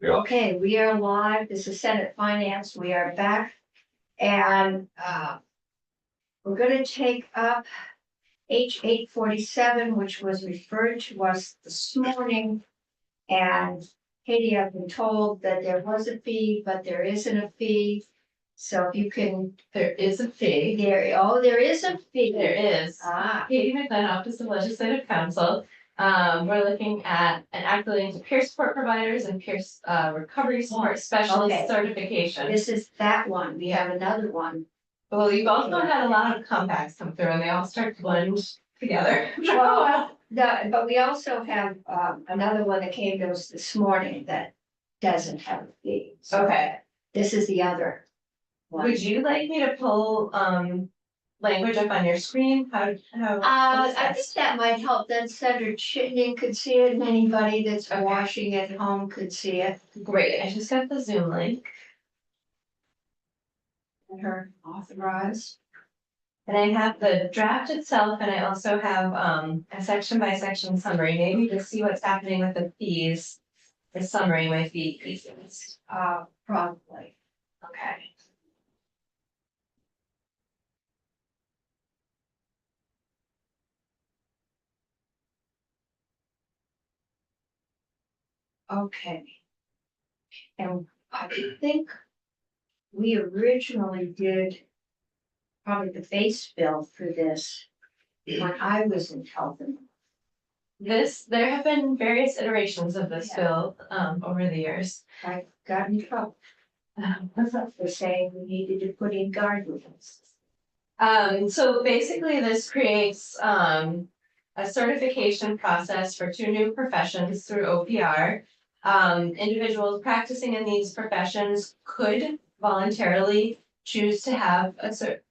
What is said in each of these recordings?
Okay, we are live. This is Senate Finance. We are back. And we're gonna take up H 847, which was referred to us this morning. And Katie, I've been told that there was a fee, but there isn't a fee. So if you can, There is a fee. there is a fee. There is. Ah, Katie McGlynn, Office of Legislative Counsel. We're looking at an accolade to peer support providers and peer recovery support specialist Okay. certification. this is that one. We have another one. Well, you've also had a lot of compacts come through and they all start to blend together. Well, but we also have another one that came to us this morning that doesn't have a fee. So Okay. this is the other one. Would you like me to pull language up on your screen? How? I think that might help. Then Senator Chittenden could see it and anybody that's Okay. watching at home could see it. Great. I just got the Zoom link. And her authorized. And I have the draft itself, and I also have a section by section summary, maybe to see what's happening with the fees. The summary might be easiest. Probably. Okay. Okay. And I think we originally did probably the base bill for this when I was in health and There have been various iterations of this Yeah. bill over the years. I got in trouble for saying we needed to put in guardrails. So basically this creates a certification process for 2 new professions through OPR. Individuals practicing in these professions could voluntarily choose to have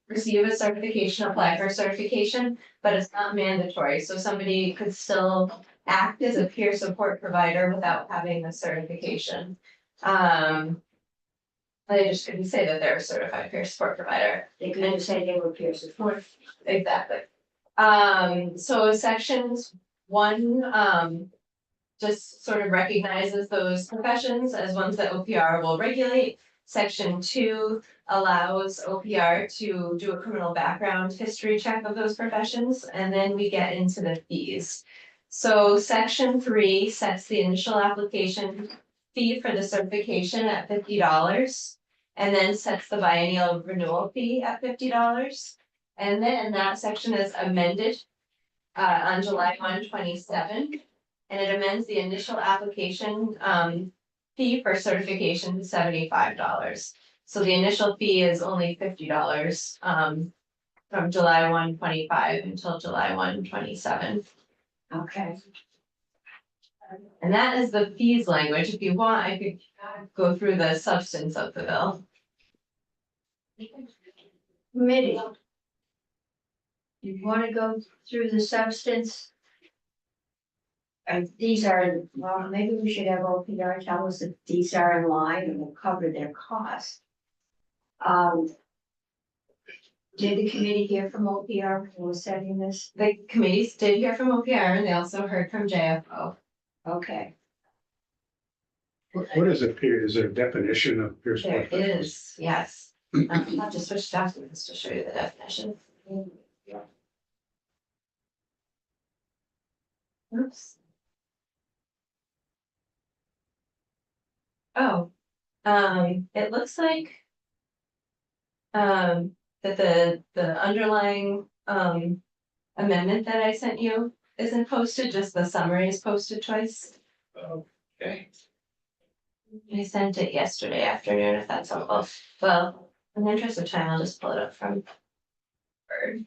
receive a certification, apply for a certification, but it's not mandatory. So somebody could still act as a peer support provider without having the certification. They just couldn't say that they're a certified peer support provider. They couldn't say they were peer support. Exactly. So sections 1, just sort of recognizes those professions as ones that OPR will regulate. Section 2 allows OPR to do a criminal background history check of those professions, and then we get into the fees. So section 3 sets the initial application fee for the certification at $50, and then sets the biennial renewal fee at $50. And then that section is amended on July 1, 2027. And it amends the initial application fee for certification to $75. So the initial fee is only $50 from July 1, 2025 until July 1, 2027. Okay. And that is the fees language. If you want, I could go through the substance of the bill. Committee. You wanna go through the substance? These are, well, maybe we should have OPR tell us that these are in line and will cover their costs. Did the committee hear from OPR when we were setting this? The committees did hear from OPR and they also heard from JFO. Okay, What is a peer? Is there a definition of peer There support? is, yes. I'll have to switch documents to show you the definition. Oops. Oh, it looks like that the underlying amendment that I sent you isn't posted, just the summary is posted twice. Okay. I sent it yesterday afternoon, if that's helpful. Well, in the interest of time, I'll just pull it up from Word.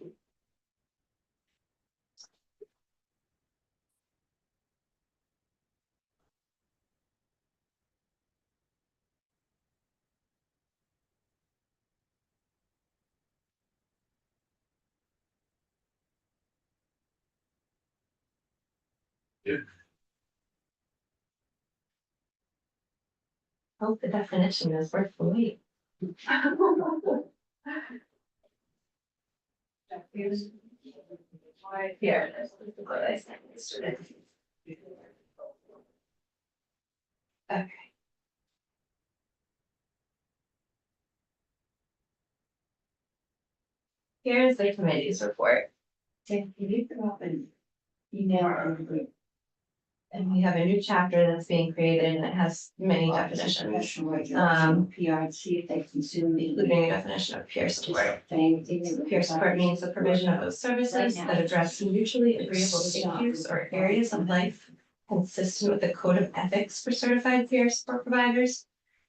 Yeah. Hope the definition is worth the wait. Here, this is what I sent yesterday. Okay. Here's the committee's report. Can you come up and email everybody? And we have a new chapter that's being created and it has many definitions, Professional regulation, PR, and see if they consume the. including a definition of peer support. Thing. Peer support means the provision of those services that address mutually agreeable issues or areas of life consistent with the code of ethics for certified peer support providers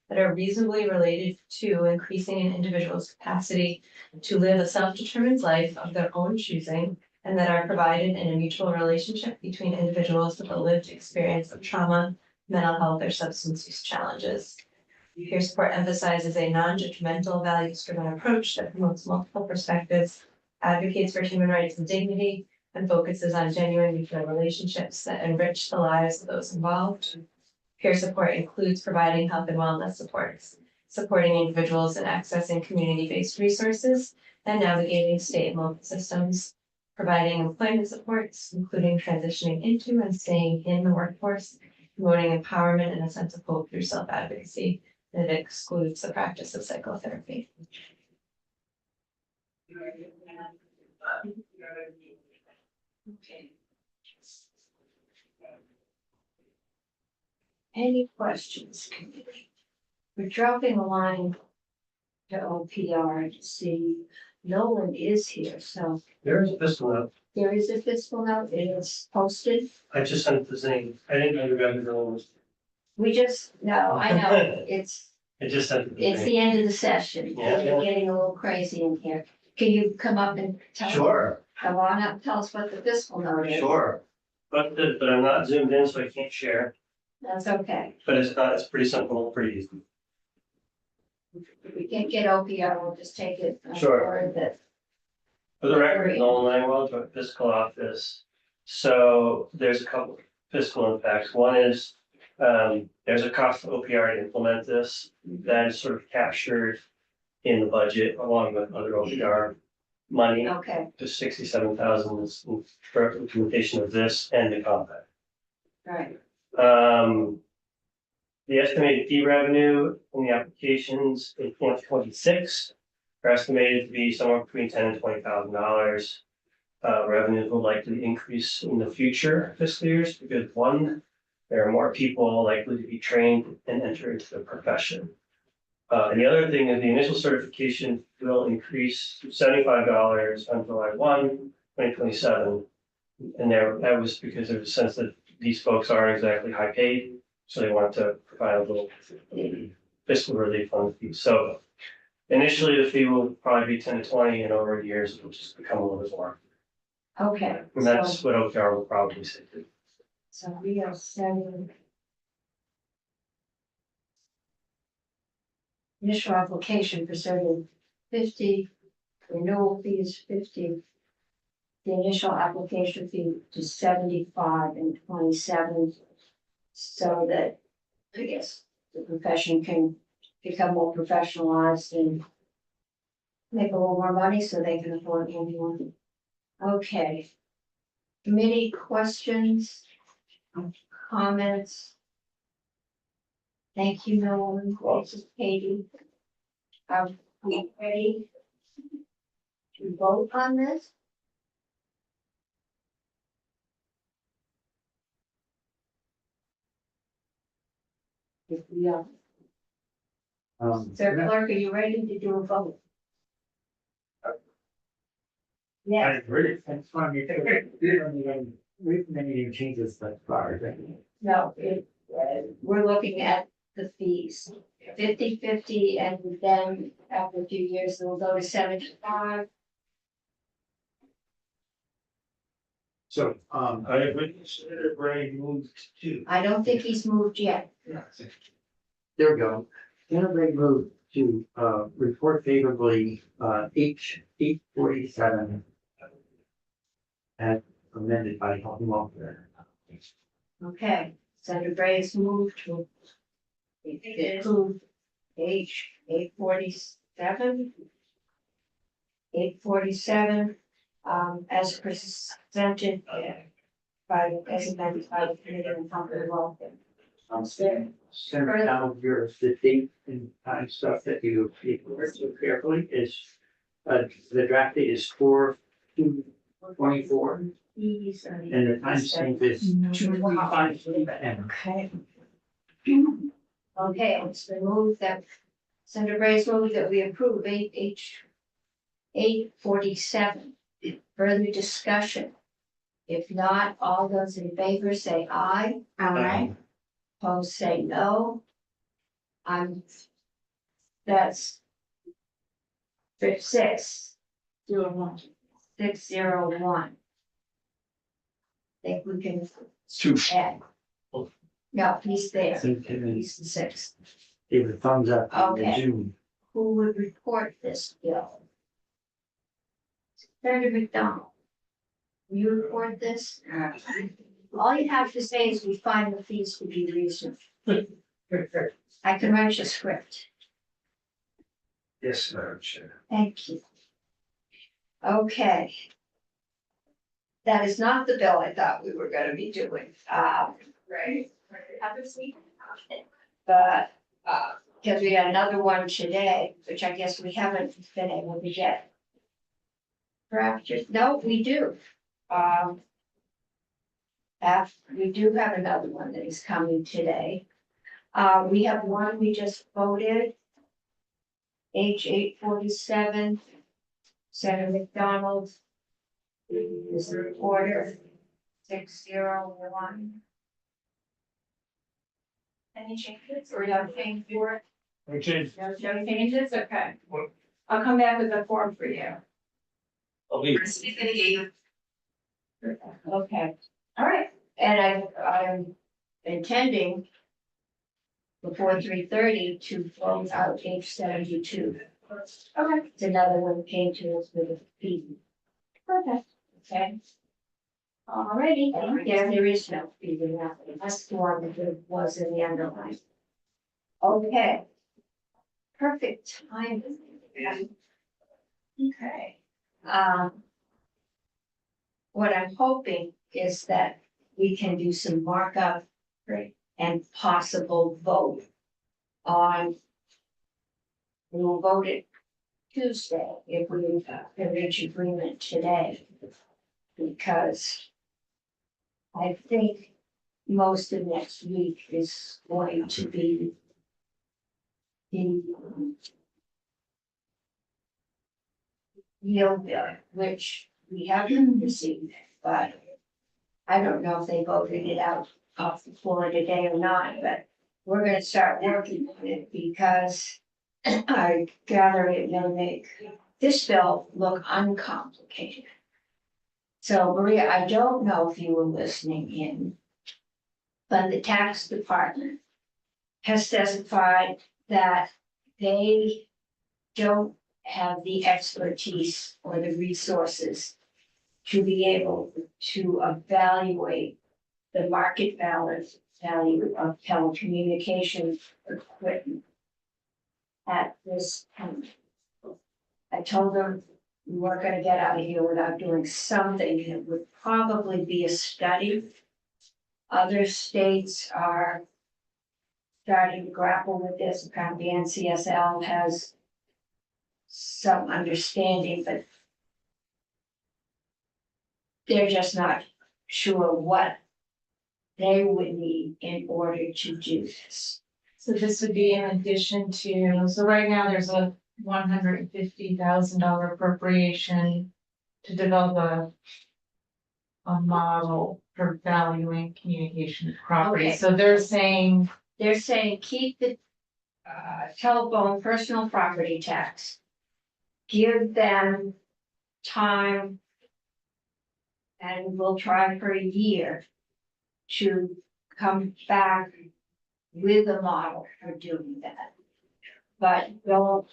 that are reasonably related to increasing an individual's capacity to live a self-determined life of their own choosing, and that are provided in a mutual relationship between individuals with a lived experience of trauma, mental health, or substance use challenges. Peer support emphasizes a non-judgmental, values-driven approach that promotes multiple perspectives, advocates for human rights and dignity, and focuses on genuine mutual relationships that enrich the lives of those involved. Peer support includes providing health and wellness supports, supporting individuals in accessing community-based resources, and navigating state and local systems, providing employment supports, including transitioning into and staying in the workforce, promoting empowerment and a sense of hope through self-advocacy. It excludes the practice of psychotherapy. Okay. Any questions, committee? We're dropping a line to OPR to see, Nolan is here, so There is a fiscal note. there is a fiscal note, it is posted. I just sent it to Zane. I didn't know you guys were going. We just, no, I know, it's I just sent it to It's Zane. the end of the session. Yeah. We're getting a little crazy in here. Can you come up and tell? Sure, Come on up, tell us what the fiscal note is. sure. But I'm not zoomed in, so I can't share. That's okay. But it's pretty simple, pretty easy. If we can't get OPR, we'll just take it. on Sure. board that, For the record, Nolan Langwell, Joint Fiscal Office. So there's a couple of fiscal impacts. One is, there's a cost to OPR to implement this. That is sort of captured in the budget along with other OPR money. okay, To 67,000 is for implementation of this and the compact. right. The estimated fee revenue in the applications in 2026 are estimated to be somewhere between $10,000 and $20,000. Revenues will likely increase in the future fiscal years because one, there are more people likely to be trained and enter into the profession. And the other thing is the initial certification will increase to $75 on July 1, 2027. And that was because there's a sense that these folks aren't exactly high paid, so they want to provide a little fiscal relief on the fee. So initially, the fee will probably be 10 to 20, and over the years, it'll just become a little bit more. Okay, And that's what OKR will probably say too. so we are sending. Initial application for serving 50, renewal fee is 50. The initial application fee to 75 and 27. So that, I guess, the profession can become more professionalized and make a little more money so they can afford anyone. Okay. Committee questions, comments? Thank you, Nolan. This is Katie. Are we ready to vote on this? If we are, Sir Clerk, are you ready to do a vote? Yes, agree. That's fine. We've made any changes that far. no, we're looking at the fees. 50/50, and then after a few years, it'll go to 75. So, I would consider Ray moved to. I don't think he's moved yet. There we go. Integrate move to, report favorably, H 847. As amended by Health and Welfare. Okay, Senator Bray's moved to approve H 847. 847, as presented as amended by the Committee on Health and Welfare. Center down here, the date and time stuff that you read so carefully is, The draft date is 4/2/24, and the timestamp is 2/5/10. Okay. Okay, it's been moved that, Senator Bray's moved that we approve 847. Further discussion? If not, all those in favor say aye. Aye. Opposed say no. That's 601. Think we can Two. add. No, he's there. So Kevin He's the sixth. gave a thumbs up in the Okay. Zoom. Who would report this bill? Senator McDonald. Will you report this? All you have to say is we find the fees to be reasonable. I can write you a script. Yes, Madam Chair. Thank you. Okay. That is not the bill I thought we were gonna be doing, right? But, because we had another one today, which I guess we haven't been able to get. Perhaps just, no, we do. We do have another one that is coming today. We have one we just voted. H 847. Senator McDonald is the reporter. 601. Any changes or nothing for it? Okay. No changes, okay. I'll come back with a form for you. I'll be, Okay, all right, and I'm intending before 3:30 to close out page 72. Okay. It's another one came to us with a fee, Perfect. okay? Alrighty, yeah, there is no fee in that, that's the one that was in the underline. Okay. Perfect timing. Okay. What I'm hoping is that we can do some markup. Right. And possible vote on. We will vote it Tuesday if we can reach agreement today. Because I think most of next week is going to be the yield bill, which we haven't received, but I don't know if they voted it out off the floor today or not, but we're gonna start working on it because I gather it may make this bill look uncomplicated. So Maria, I don't know if you were listening in, but the tax department has specified that they don't have the expertise or the resources to be able to evaluate the market value of telecommunications equipment at this time. I told them we weren't gonna get out of here without doing something. It would probably be a study. Other states are starting to grapple with this. Apparently NCSL has some understanding, but they're just not sure what they would need in order to do this. So this would be in addition to, so right now there's a $150,000 appropriation to develop a model for valuing communication property. Okay. So they're saying, They're saying keep the telephone personal property tax. Give them time. And we'll try for a year to come back with a model for doing that. But don't.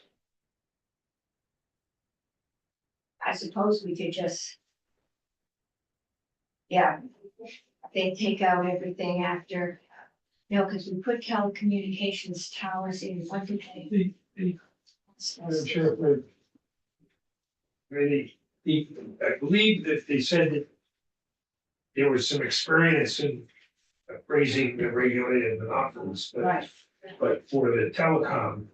I suppose we could just. Yeah, they take out everything after. No, because we put telecommunications towers in, what did they? Madam Chair, I believe that they said that there was some experience in raising the regulated monopolies, Right, but for the telecom,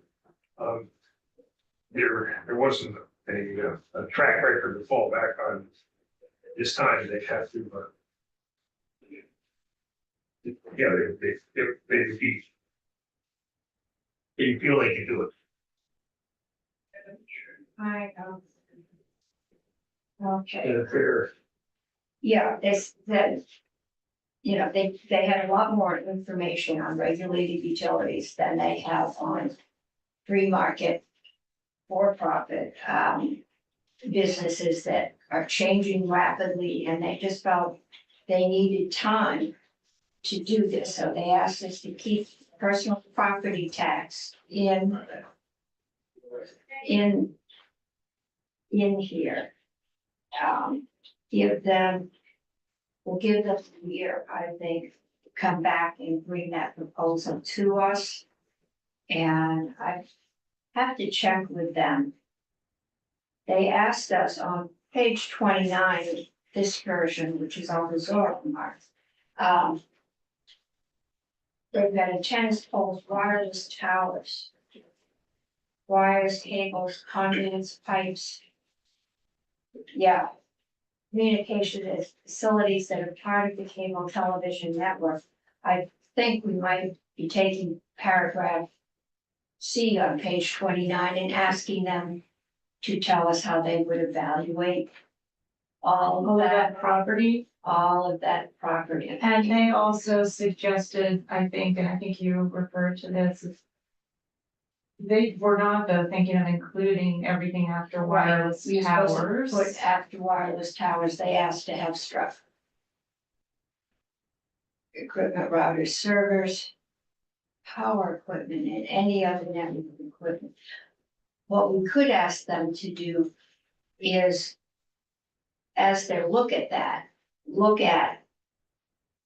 there wasn't a track record to fall back on. This time they have to, yeah, they feel they can do it. Okay. In a fair, Yeah, this, that, you know, they had a lot more information on regulated utilities than they have on free market, for-profit, businesses that are changing rapidly, and they just felt they needed time to do this, so they asked us to keep personal property tax in here. Give them, we'll give them a year, I think, to come back and bring that proposal to us. And I have to check with them. They asked us on page 29, of this version, which is on the Zorro mark. They've got antennas, poles, wireless towers, wires, cables, conduits, pipes. Yeah. Communication facilities that are part of the cable television network. I think we might be taking paragraph C on page 29 and asking them to tell us how they would evaluate all of that, property. all of that property. And they also suggested, I think, and I think you referred to this, they were not though thinking of including everything after wireless We were supposed to towers. put after wireless towers, they asked to have struck. Equipment, routers, servers, power equipment, and any other network equipment. What we could ask them to do is, as they look at that, look at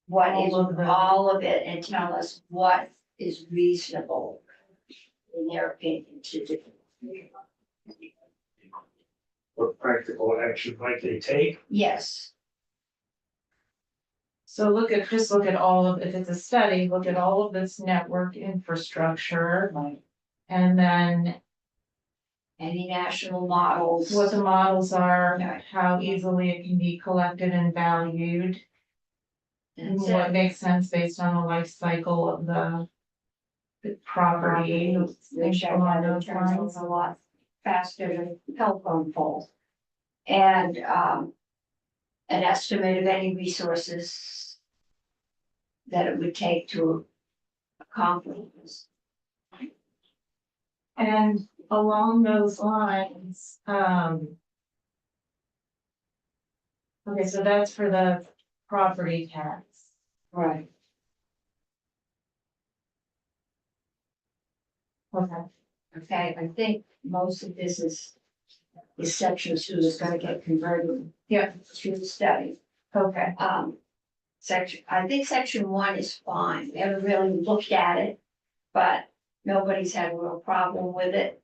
what is All of them. all of it and tell us what is reasonable in their opinion to do. what practical action might they take? Yes, So just look at all of, if it's a study, look at all of this network infrastructure. And then any national models. what the models are, Right. how easily it can be collected and valued. And That's what it. makes sense based on the life cycle of the property. Which I along know those turns lines. over a lot faster than telephone poles. And, an estimate of any resources that it would take to accomplish this. And along those lines, okay, so that's for the property tax. Right. Okay. Okay, I think most of this is section 2 is gonna get converted. Yeah. To the study. Okay. I think section 1 is fine. We haven't really looked at it, but nobody's had a real problem with it.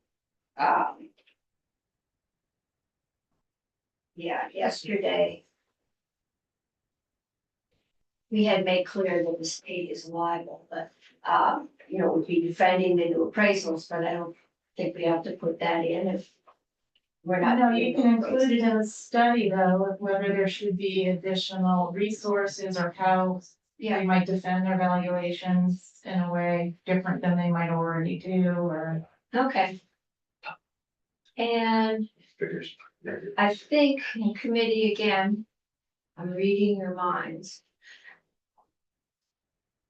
Yeah, yesterday. We had made clear that the state is liable, but, you know, we'd be defending the new appraisals, but I don't think we have to put that in if we're not. No, you can include it in the study though, of whether there should be additional resources or how Yeah, they might defend their valuations in a way different than they might already do, or. okay. And Figures. I think in committee again, I'm reading your minds.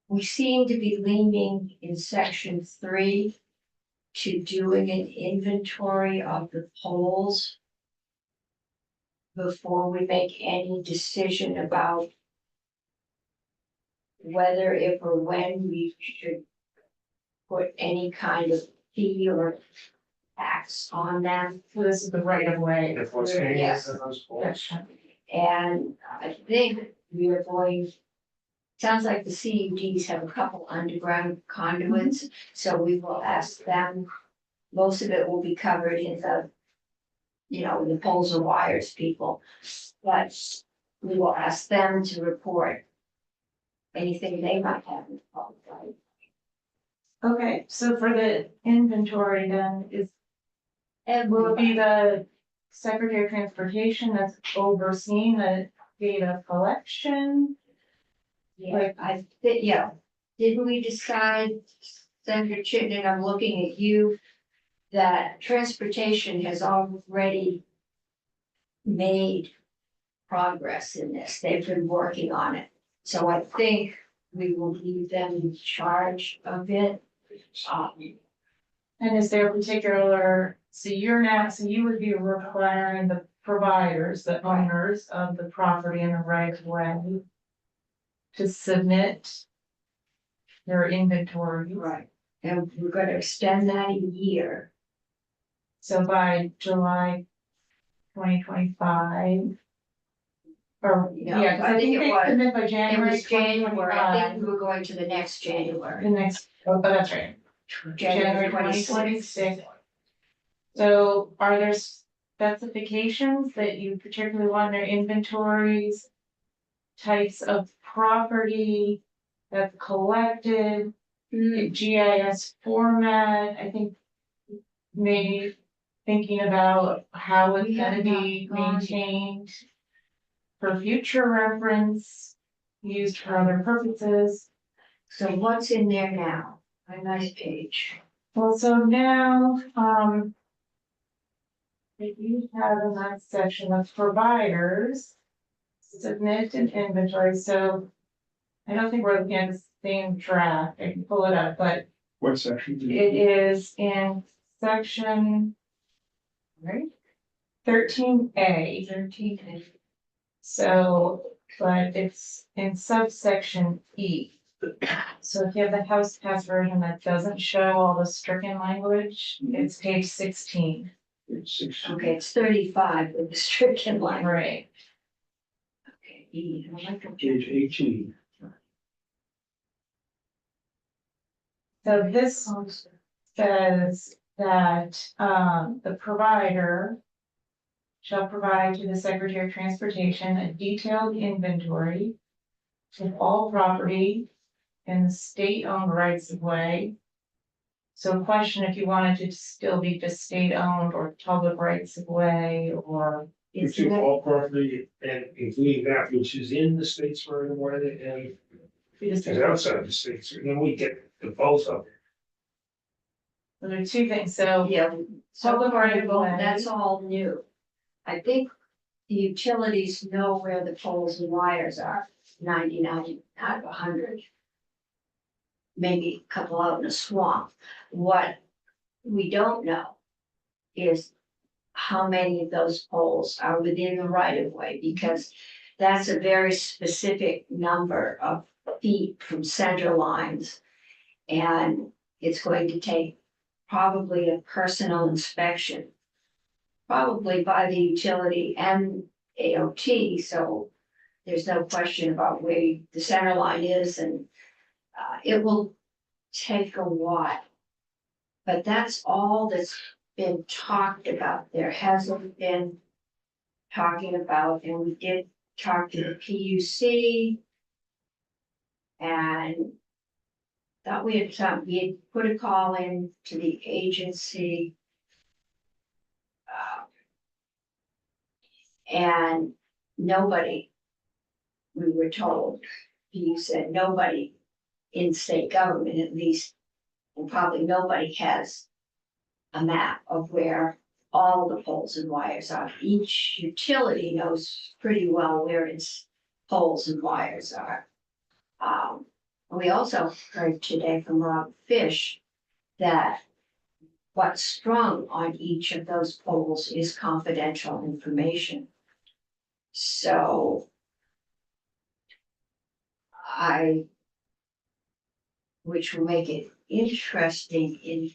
We seem to be leaning in section 3 to doing an inventory of the poles before we make any decision about whether, if or when we should put any kind of fee or tax on them. So this is the right of way. If what's hanging Yes. in those poles. Section. And I think we are going, sounds like the CUDs have a couple underground conduits, so we will ask them. Most of it will be covered in the, you know, the poles and wires people, but we will ask them to report anything they might have in the public, right? Okay, so for the inventory then will it be the Secretary of Transportation that's overseeing the data collection. Yeah, I think, yeah, didn't we decide, Senator Chittenden, I'm looking at you, that transportation has already made progress in this, they've been working on it. So I think we will leave them in charge of it. And is there a particular, so you would be requiring the providers, the owners of the property in the right of way to submit their inventory. Right, and we're gonna extend that a year. So by July 2025. Or, No, yeah, 'cause I I think think it they was- submit by It January was January, I think 2025. we were going to the next January. The next, oh, that's right. January 2026. So are there specifications that you particularly want in their inventories? Types of property that's collected, GIS format, I think maybe thinking about how it's We have gonna be not gone- maintained for future reference, used for other purposes. So what's in there now? A nice page. Well, so now, if you have a nice section of providers, submit an inventory, so I don't think we're looking at the same draft, I can pull it up, but What section? it is in section, right? 13A. 13. So, but it's in subsection E. So if you have the House Pass version that doesn't show all the stricken language, it's page 16. Okay, it's 35 with the stricken line. Right. Okay, E, I like the- Page 18. So this says that, the provider shall provide to the Secretary of Transportation a detailed inventory of all property in the state-owned rights of way. So question if you wanted to still be just state-owned or public rights of way, or It's Which is not- all property and including that which is in the states right away and is outside the states, and then we get the both of it. there are two things, so. Yeah, so Public far, right of way. that's all new. I think the utilities know where the poles and wires are, 99 out of 100. Maybe a couple out in the swamp. What we don't know is how many of those poles are within the right of way, because that's a very specific number of feet from center lines. And it's going to take probably a personal inspection, probably by the utility and AOT, so there's no question about where the center line is, and it will take a while. But that's all that's been talked about. There hasn't been talking about, and we did talk to the PUC. And thought we had put a call in to the agency. And nobody, we were told, you said nobody in state government at least, and probably nobody has a map of where all the poles and wires are. Each utility knows pretty well where its poles and wires are. We also heard today from Rob Fish that what's strung on each of those poles is confidential information. So which will make it interesting in,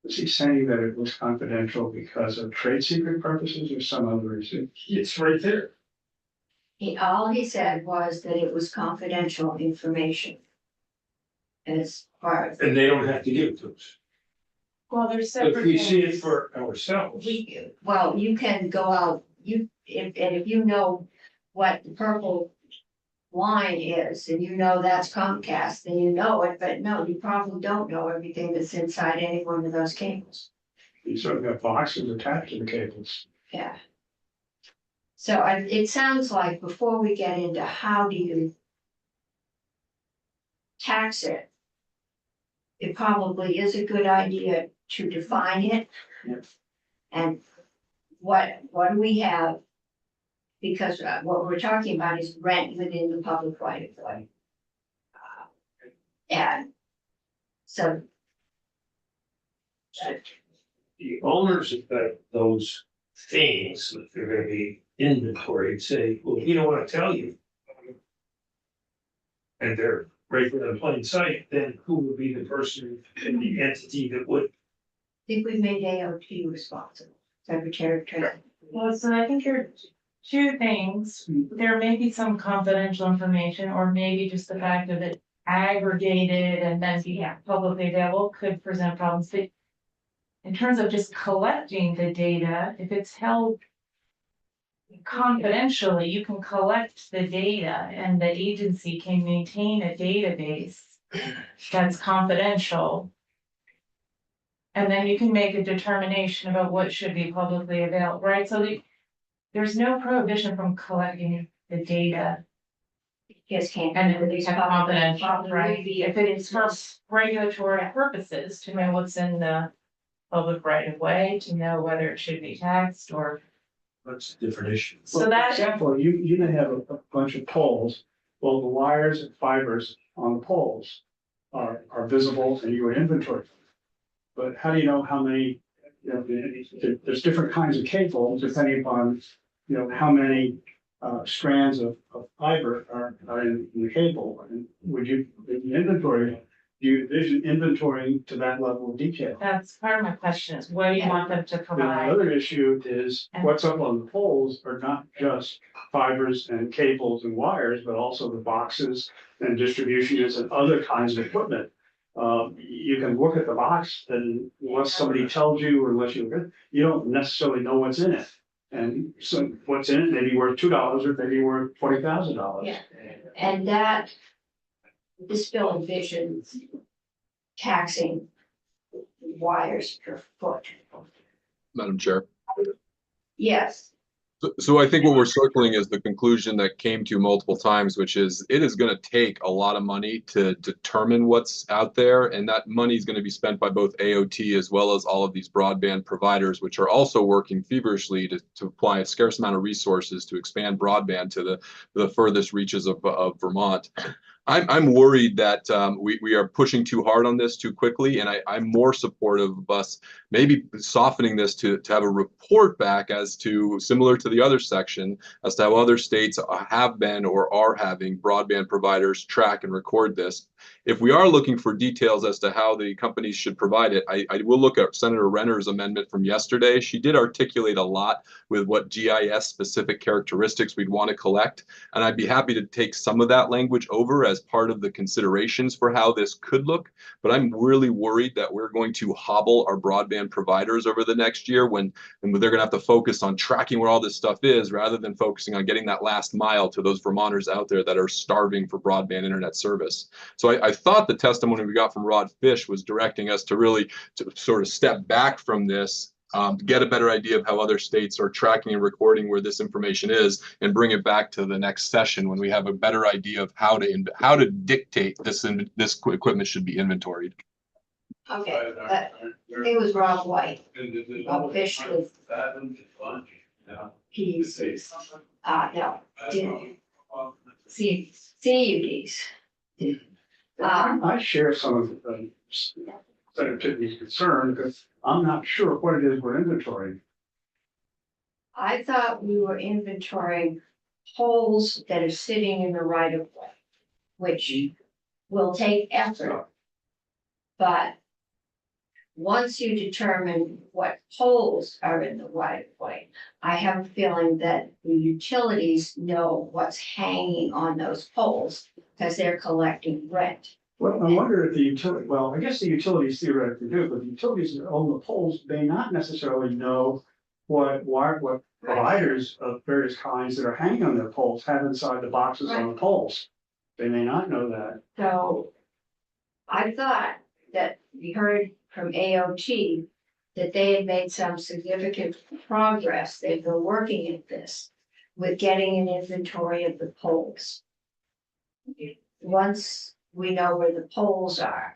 Was he saying that it was confidential because of trade secret purposes or some other reason? It's right there. all he said was that it was confidential information. As far as And they don't have to give it to us. Well, there's separate. If we see it things. for ourselves. well, you can go out, if you know what the purple line is, and you know that's Comcast, then you know it, but no, you probably don't know everything that's inside any one of those cables. You certainly have boxes attached to the cables. Yeah. So it sounds like before we get into how do you tax it, it probably is a good idea to define it. Yep. And what do we have? Because what we're talking about is rent within the public right of way. And so The owners of those things, if they're gonna be inventoried, say, well, we don't wanna tell you. And they're right there in plain sight, then who would be the person in the entity that would? I think we've made AOT responsible, Secretary of Transportation. Well, so I think there are two things. There may be some confidential information, or maybe just the fact of it aggregated and then be publicly available could present problems. But in terms of just collecting the data, if it's held confidentially, you can collect the data and the agency can maintain a database that's confidential. And then you can make a determination about what should be publicly available, right? So there's no prohibition from collecting the data Yes, can't. and then these have confidential, Probably right? would be If it's for regulatory purposes, to know what's in the public right of way, to know whether it should be taxed or. That's a different issue. So For that, example, you may have a bunch of poles, well, the wires and fibers on the poles are visible and you inventory them. But how do you know how many, you know, there's different kinds of cables depending upon, you know, how many strands of fiber are in the cable. And would you, in the inventory, do you envision inventorying to that level of detail? that's part of my question is, what do you want them to And the provide? other issue is what's up on the poles are not just fibers and cables and wires, but also the boxes and distribution units and other kinds of equipment. You can look at the box and unless somebody tells you or unless you don't necessarily know what's in it. And so what's in it may be worth $2 or maybe worth $20,000. Yeah. And that, this bill envisions taxing wires per foot. Madam Chair. Yes, So I think what we're circling is the conclusion that came to multiple times, which is it is going to take a lot of money to determine what's out there. And that money is going to be spent by both AOT as well as all of these broadband providers, which are also working feverishly to apply a scarce amount of resources to expand broadband to the furthest reaches of Vermont. I'm worried that we are pushing too hard on this too quickly, and I'm more supportive of us maybe softening this to have a report back as to, similar to the other section, as to how other states have been or are having broadband providers track and record this. If we are looking for details as to how the companies should provide it, I will look at Senator Renner's amendment from yesterday. She did articulate a lot with what GIS specific characteristics we'd want to collect, and I'd be happy to take some of that language over as part of the considerations for how this could look. But I'm really worried that we're going to hobble our broadband providers over the next year when they're going to have to focus on tracking where all this stuff is rather than focusing on getting that last mile to those Vermonters out there that are starving for broadband internet service. So I thought the testimony we got from Rod Fish was directing us to really to sort of step back from this, get a better idea of how other states are tracking and recording where this information is, and bring it back to the next session when we have a better idea of how to dictate this equipment should be inventoried. okay, it was Rob White, Rob Fish was, he's, no, CUDs. I share some of Senator Pitney's concern because I'm not sure what it is we're inventorying. I thought we were inventorying holes that are sitting in the right of way, which will take effort. But once you determine what holes are in the right of way, I have a feeling that the utilities know what's hanging on those poles because they're collecting rent. Well, I wonder if the utility, well, I guess the utilities theoretically do, but the utilities that own the poles may not necessarily know what providers of various kinds that are hanging on their poles have inside the boxes on the poles. They may not know that. So I thought that we heard from AOT that they had made some significant progress. They've been working at this with getting an inventory of the poles. Once we know where the poles are,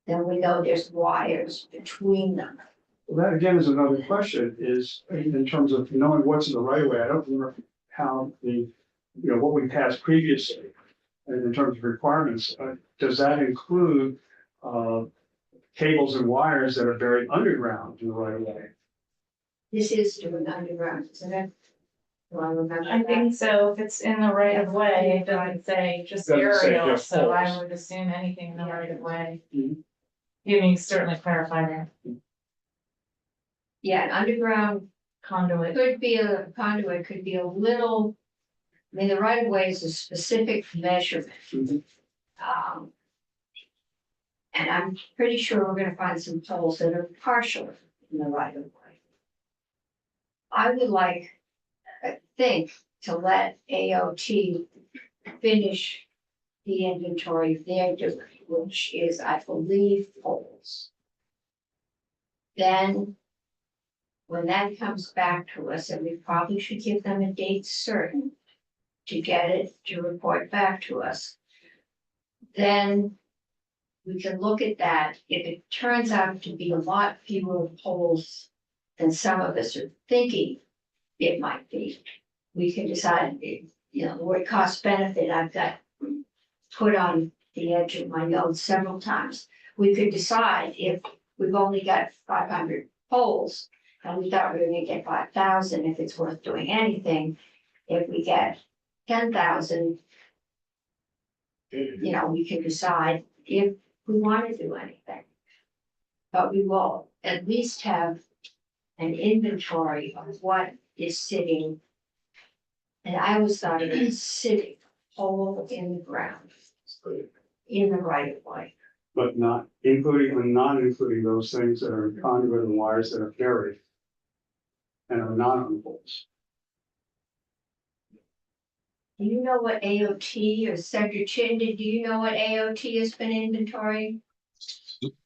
then we know there's wires between them. Well, that again is another question, is in terms of knowing what's in the right of way. I don't remember how what we passed previously. And in terms of requirements, does that include, cables and wires that are buried underground in the right of way? This is doing underground, isn't it? Do I remember I that? think so, if it's in the right of way, it doesn't say just Doesn't say aerial, just so I poles. would assume anything in the right of way. Mhm. You can certainly clarify that Yeah, an underground conduit. could be a conduit, could be a little, I mean, the right of way is a specific measurement. Mhm. Um. And I'm pretty sure we're gonna find some poles that are partial in the right of way. I would like, I think, to let AOT finish the inventory they're doing, which is, I believe, poles. Then, when that comes back to us, and we probably should give them a date certain to get it to report back to us, then we can look at that. If it turns out to be a lot fewer poles than some of us are thinking it might be, we can decide, the word cost benefit I've got put on the edge of my notes several times. We could decide if we've only got 500 poles and we thought we were gonna get 5,000, if it's worth doing anything. If we get 10,000, we can decide if we want to do anything. But we will at least have an inventory of what is sitting. And I always thought of it as sitting whole in the ground, in the right of way. But not including or not including those things that are conduit and wires that are buried and are not on poles. Do you know what AOT or Secretary Chinden, do you know what AOT has been inventory?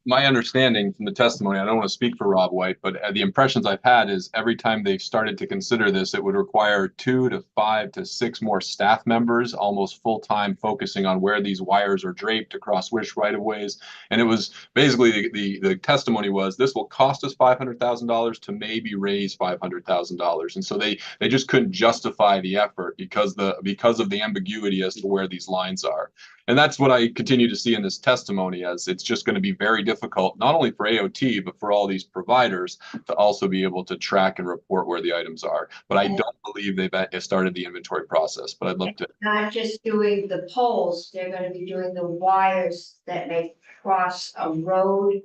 My understanding from the testimony, I don't want to speak for Rob White, but the impressions I've had is every time they've started to consider this, it would require 2 to 5 to 6 more staff members, almost full-time, focusing on where these wires are draped across which right-of-ways. And it was basically the testimony was this will cost us $500,000 to maybe raise $500,000. And so they just couldn't justify the effort because of the ambiguity as to where these lines are. And that's what I continue to see in this testimony, as it's just going to be very difficult, not only for AOT, but for all these providers to also be able to track and report where the items are. But I don't believe they've started the inventory process, but I'd love to. Not just doing the poles, they're gonna be doing the wires that may cross a road.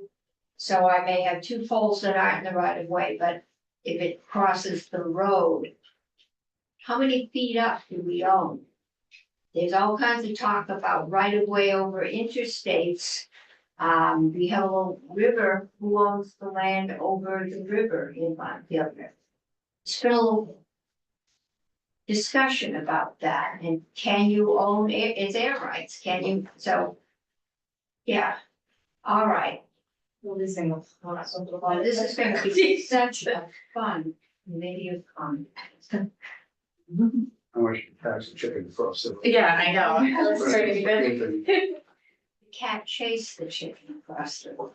So I may have 2 poles that aren't in the right of way, but if it crosses the road, how many feet up do we own? There's all kinds of talk about right of way over interstates. We have a little river, who owns the land over the river in Montpelier? It's been a little discussion about that, and can you own it, it's air rights, can you, so. Yeah, all right, well, this is gonna be such a fun video con. I want you to pass the chicken first. Yeah, I know. The cat chased the chicken across the.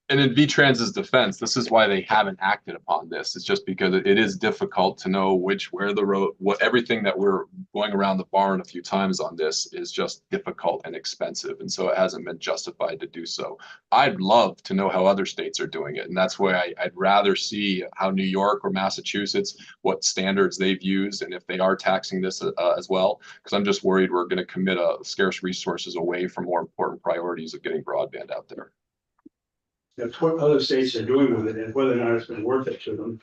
And in V-Trans's defense, this is why they haven't acted upon this. It's just because it is difficult to know where the road, everything that we're going around the barn a few times on this is just difficult and expensive. And so it hasn't been justified to do so. I'd love to know how other states are doing it. And that's why I'd rather see how New York or Massachusetts, what standards they've used, and if they are taxing this as well. Because I'm just worried we're going to commit scarce resources away from more important priorities of getting broadband out there. That's what other states are doing with it and whether or not it's been worth it to them.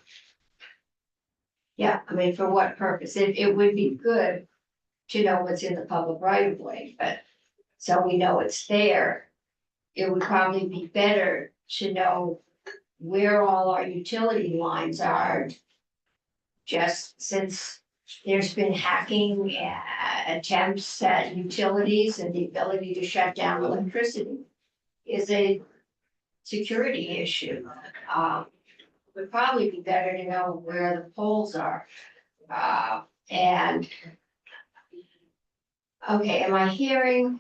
Yeah, I mean, for what purpose? It would be good to know what's in the public right of way, but so we know it's there. It would probably be better to know where all our utility lines are. Just since there's been hacking attempts at utilities, and the ability to shut down electricity is a security issue. would probably be better to know where the poles are. And. Okay, am I hearing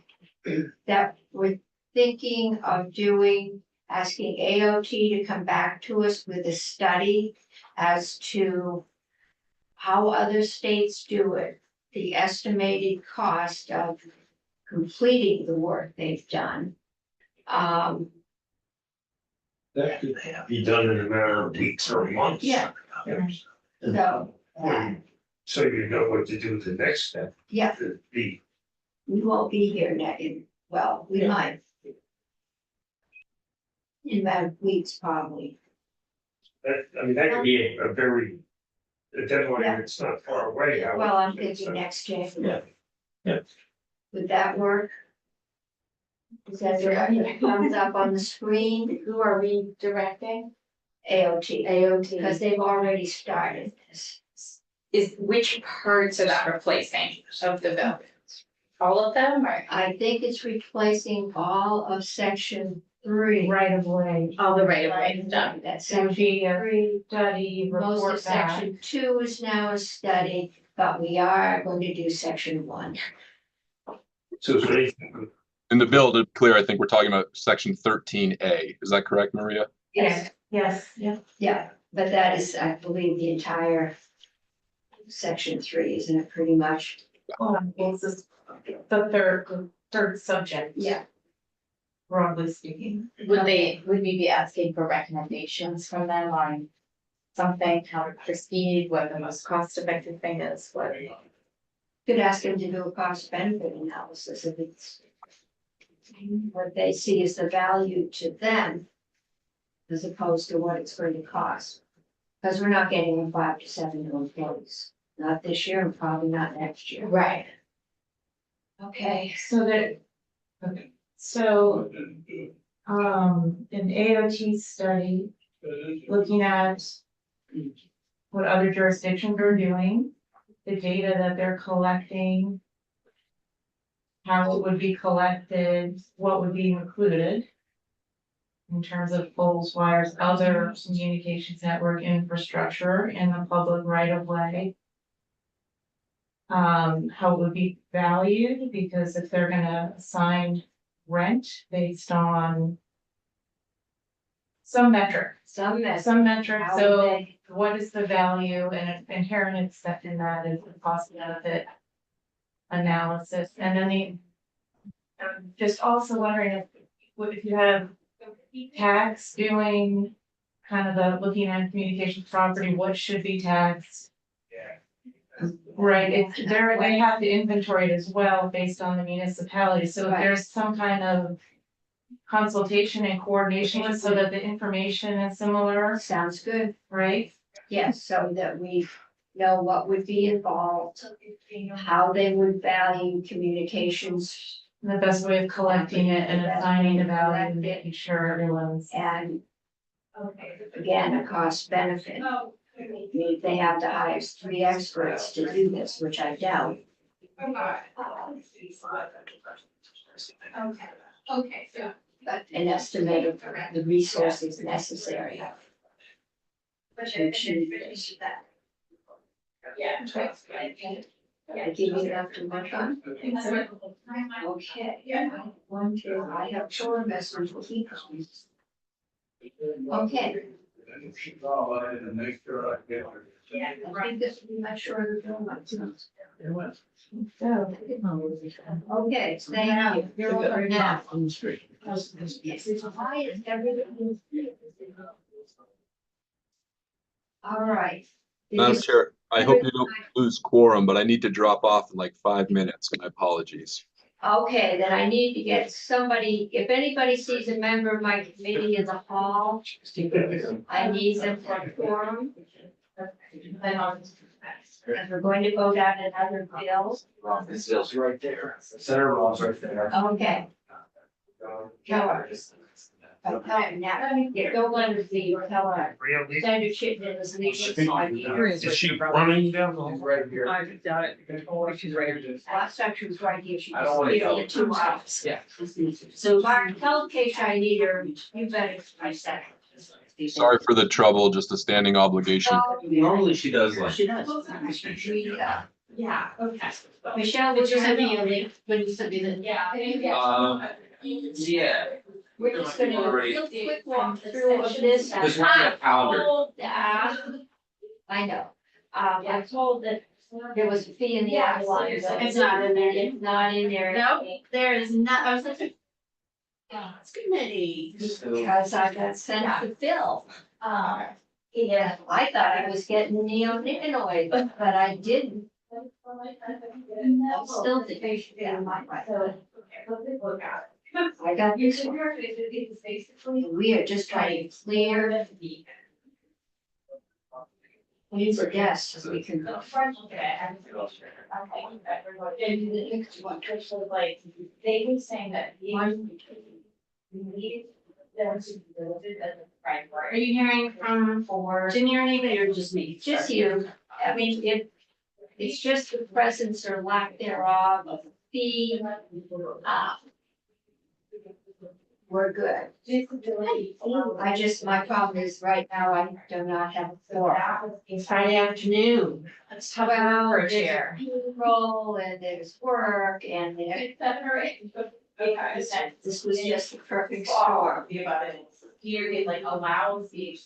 that we're thinking of asking AOT to come back to us with a study as to how other states do it, the estimated cost of completing the work they've done. That could be done in a matter of weeks or months. Yeah. So, So you know what to do the next step. yeah, To be, we won't be here well, we might. In about weeks, probably. that could be a very, a deadline Yeah. that's not far away. I would Well, I'm think, thinking so. next January. Yeah. Would that work? Is that what comes up on the screen? Who are we directing? AOT, AOT. because they've already started this. Is which parts are that replacing of the buildings? All of them or? I think it's replacing all of section 3. Right of way. All the right of way done. That's It would section be a 3. study Most of report back. section 2 is now a study, but we are going to do section 1. So they, In the bill, to be clear, I think we're talking about section 13A. Is that correct, Maria? Yes, yeah. Yeah, but that is, I believe, the entire section 3, isn't it, pretty much? It's just the third subject. Yeah. Broadly speaking. Would we be asking for recommendations from them on something, how to proceed, what the most cost effective thing is, what? Could ask them to do a cost benefit analysis if it's what they see as the value to them as opposed to what it's going to cost. Because we're not getting them 5 to 7 new employees, not this year and probably not next year. Right. Okay, So an AOT study looking at what other jurisdictions are doing, the data that they're collecting, how it would be collected, what would be included in terms of poles, wires, other communications network infrastructure in the public right of way. How it would be valued, because if they're gonna assign rent based on some metric, so what is the value, and inherent in that is the cost benefit analysis, and then just also wondering if you have tax doing kind of the looking at communication property, what should be taxed? Right, they have to inventory it as well based on the municipality, so if Right. there's some kind of consultation and coordination so that the information is similar, sounds good. right? Yes, so that we know what would be involved, how they would value communications, The best way of collecting it and assigning a value and making sure everyone's. and again, a cost benefit. They have to hire 3 experts to do this, which I doubt. Okay, so. But an estimate of the resources necessary. Yeah. I give you enough to work on. Okay. 1, 2, I have 4 investments with econs. Okay. I think this will be much shorter than my two. Okay, thank you. You're welcome now. Yes, why is everything? All right. Madam Chair, I hope you don't lose quorum, but I need to drop off in like 5 minutes. My apologies. Okay, then I need to get somebody, if anybody sees a member of my committee in the hall, I need them for a quorum. And we're going to go down another bill. This bill's right there. Center Hall's right there. Okay. Keller. Now, you don't want to see Keller. really? Senator Chittenden is leaving, so I need her. Is she running down the hall? Right here. I doubt it. She's right here. Last time she was right here, she I don't was wanna here go. in 2 hours. Yeah. So Mark, tell Keisha I need her, you better, I said. Sorry for the trouble, just a standing obligation. Normally she does like. She does. We, Yeah, okay. Michelle, Did would you you send send me me a link when you sent me the? Yeah. Yeah. We're just gonna do a Already. real quick walk through of this. There's one on the calendar. I know. I'm told that there was a fee in the outline. It's not in there. It's not in there. No, there is not, I was like. It's committee. Because I got sent the bill. Yeah, I thought I was getting neonicotinoid, but I didn't. I still think I should get my. I got this one. We are just trying to clear. These are guests, so we can. They were saying that. Are you hearing from Ginny or anybody or just me? Just you, I mean, it's just the presence or lack thereof of fee. We're good. My problem is right now I do not have a floor. It's Friday afternoon. Let's talk about her chair. Payroll and there's work and this was just the perfect storm. Here, it like allows the.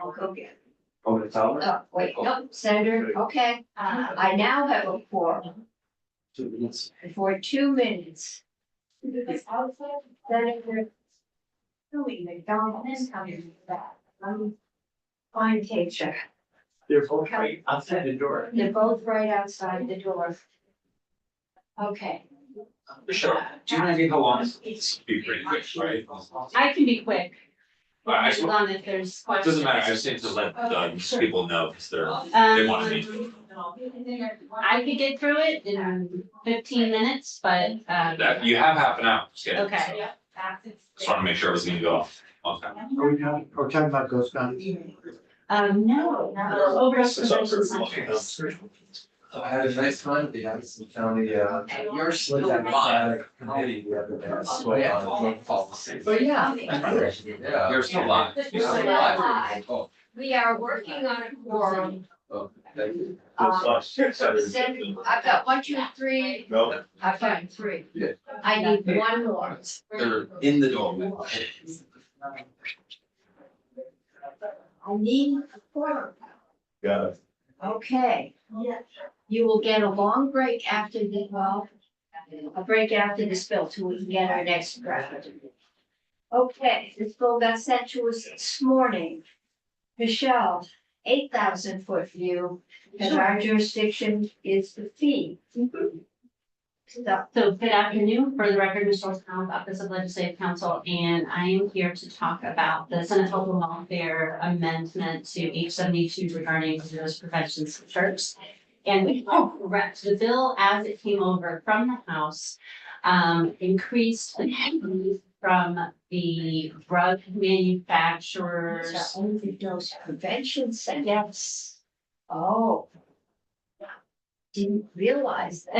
I'll go get it. Oh, it's out. Oh, wait, no, Senator, okay, I now have a quorum for 2 minutes. Senator. McDonald's coming back. Fine picture. They're both right outside the door. They're both right outside the door. Okay. Michelle, do you have any idea how long it's be pretty quick, right? I can be quick. I As long as there's questions. doesn't matter, I just need to let people know, because they want to meet. I could get through it in 15 minutes, but, That, you have half an hour, scheduled, so okay. just wanna make sure it was gonna go on time. Are we talking about ghost guns? No, over. I had a nice time at the Addison County, you're still Democratic committee the other day. I swear on the drug policy. But yeah. Yeah. You're still live. You're still live. Oh, We are working on a quorum. oh, thank you. Senator, I've got 1, 2, 3. No. I've got 3. Yeah. I need 1 more. They're in the doorway. I need a quorum. Got it. Okay. You will get a long break after a break after this bill till we can get our next draft. Okay, this bill got sent to us this morning. Michelle, 8,000-foot view, and our jurisdiction is the fee. So good afternoon, for the record, Michelle Town, Office of Legislative Counsel, and I am here to talk about the Senate Health and Welfare Amendment to H-72 regarding overdose prevention church. And correct, the bill as it came over from the House increased the fee from the drug manufacturers. Overdose prevention center. Yes. Oh. Didn't realize that.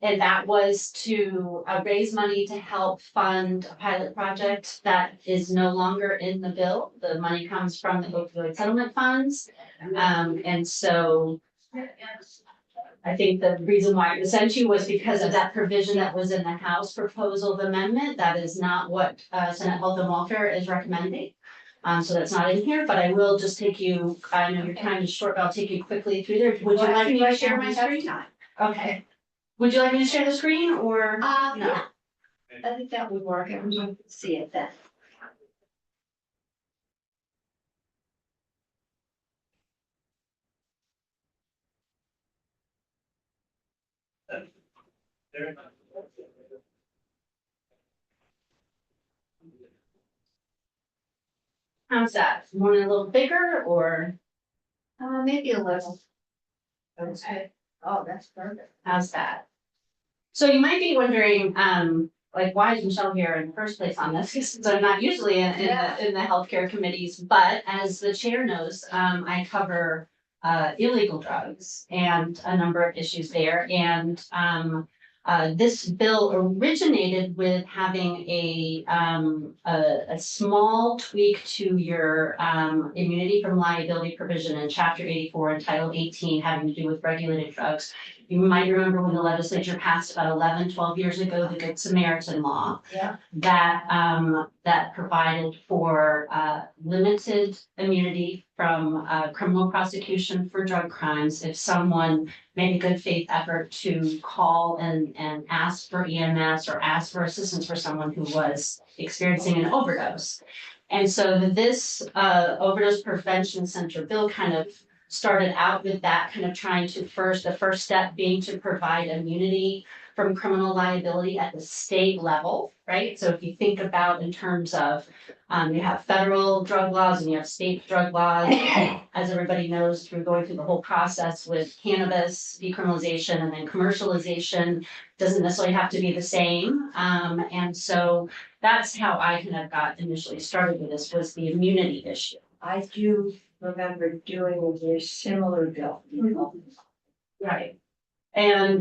And that was to raise money to help fund a pilot project that is no longer in the bill. The money comes from the opioid settlement funds. And so I think the reason why it was sent to you was because of that provision that was in the House proposal of amendment. That is not what Senate Health and Welfare is recommending. So that's not in here, but I will just take you, I know your time is short, but I'll take you quickly through there. Would you like me to share my screen? Okay. Would you like me to share the screen or? No. Yeah. I think that would work. Everyone can see it then. How's that? Want it a little bigger or Maybe a little. Okay. Oh, that's perfect. how's that? So you might be wondering, like, why is Michelle here in the first place on this? Because I'm not usually in the healthcare committees, but as the chair knows, I cover illegal drugs and a number of issues there. And This bill originated with having a small tweak to your immunity from liability provision in Chapter 84 and Title 18 having to do with regulated drugs. You might remember when the legislature passed about 11, 12 years ago, the Good Samaritan law. Yeah. That provided for limited immunity from criminal prosecution for drug crimes if someone made a good faith effort to call and ask for EMS or ask for assistance for someone who was experiencing an overdose. And so this overdose prevention center bill kind of started out with that, kind of trying to the first step being to provide immunity from criminal liability at the state level, right? So if you think about in terms of, you have federal drug laws and you have state drug laws, as everybody knows, through going through the whole process with cannabis decriminalization and then commercialization, doesn't necessarily have to be the same. And so that's how I kind of got initially started with this, was the immunity issue. I do remember doing a very similar bill. Right. And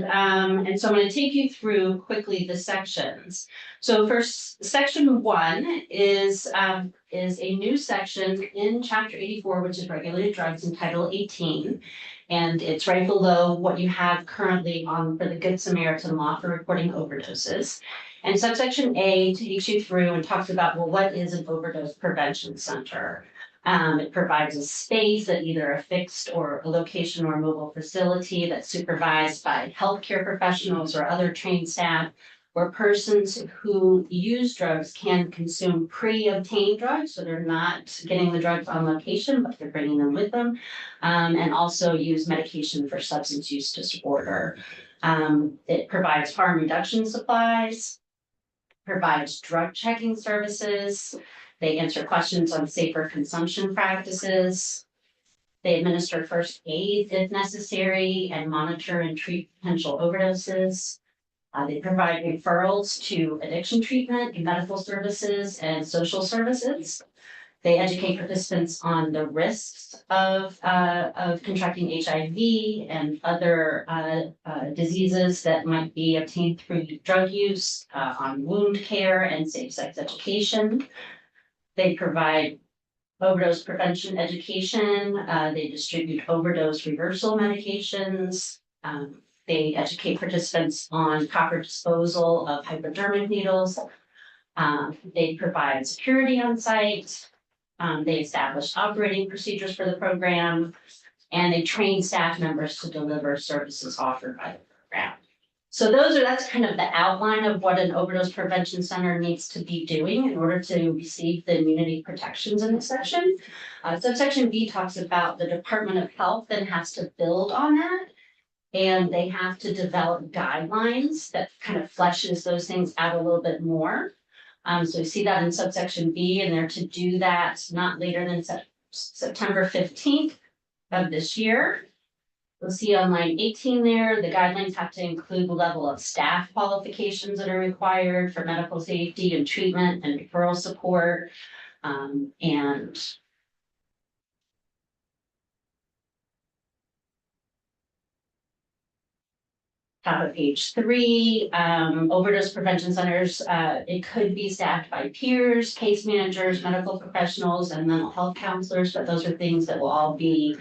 so I'm going to take you through quickly the sections. So first, section 1 is a new section in Chapter 84, which is regulated drugs, in Title 18. And it's right below what you have currently for the Good Samaritan law for reporting overdoses. And subsection A takes you through and talks about, well, what is an overdose prevention center? It provides a space at either a fixed or a location or mobile facility that's supervised by healthcare professionals or other trained staff, where persons who use drugs can consume pre-obtained drugs, so they're not getting the drugs on location, but they're bringing them with them, and also use medication for substance use disorder. It provides harm reduction supplies, provides drug checking services. They answer questions on safer consumption practices. They administer first aid if necessary and monitor and treat potential overdoses. They provide referrals to addiction treatment, medical services, and social services. They educate participants on the risks of contracting HIV and other diseases that might be obtained through drug use, on wound care and safe sex education. They provide overdose prevention education. They distribute overdose reversal medications. They educate participants on proper disposal of hypodermic needles. They provide security on site. They establish operating procedures for the program, and they train staff members to deliver services offered by the program. So that's kind of the outline of what an overdose prevention center needs to be doing in order to receive the immunity protections in this section. Subsection B talks about the Department of Health then has to build on that. And they have to develop guidelines that kind of fleshes those things out a little bit more. So we see that in subsection B, and they're to do that not later than September 15th of this year. You'll see on line 18 there, the guidelines have to include the level of staff qualifications that are required for medical safety and treatment and referral support. And top of page 3, overdose prevention centers, it could be staffed by peers, case managers, medical professionals, and mental health counselors, but those are things that will all be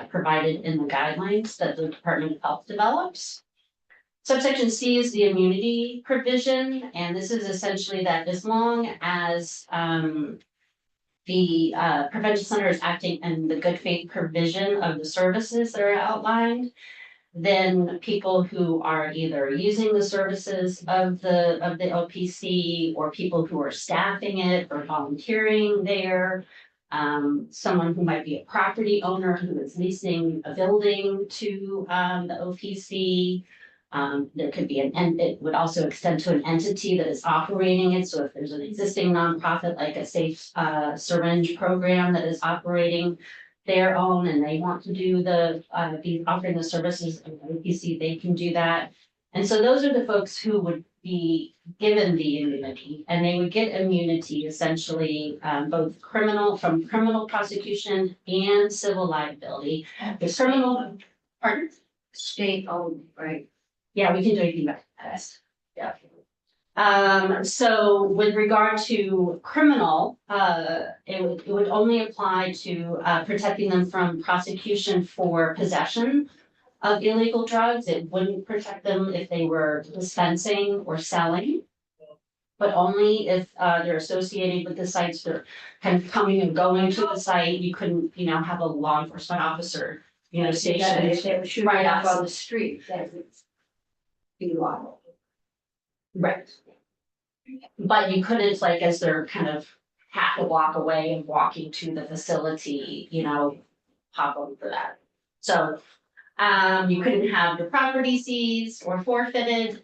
provided in the guidelines that the Department of Health develops. Subsection C is the immunity provision, and this is essentially that as long as the prevention center is acting in the good faith provision of the services that are outlined, then people who are either using the services of the OPC or people who are staffing it or volunteering there, someone who might be a property owner who is leasing a building to the OPC. There could be it would also extend to an entity that is operating it. So if there's an existing nonprofit like a safe syringe program that is operating their own and they want to do be offering the services of the OPC, they can do that. And so those are the folks who would be given the immunity, and they would get immunity essentially both from criminal prosecution and civil liability. The criminal, pardon? State owned, right? Yeah, we can do anything about that. Yeah. So with regard to criminal, it would only apply to, protecting them from prosecution for possession of illegal drugs. It wouldn't protect them if they were dispensing or selling. But only if, they're associated with the sites, they're kind of coming and going to the site, you couldn't, have a law enforcement officer, If stationed. they were shooting right up outside. on the street, that would be liable. Right. But you couldn't, like, as they're kind of half a block away and walking to the facility, pop up for that. So, you couldn't have your property seized or forfeited.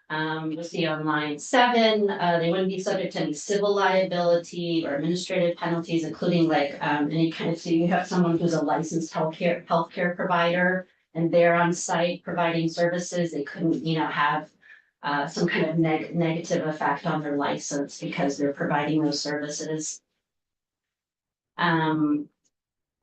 You'll see on line 7, they wouldn't be subject to any civil liability or administrative penalties, including like, any kind of, so you have someone who's a licensed healthcare provider, and they're on site providing services, they couldn't, have some kind of negative effect on their license because they're providing those services. On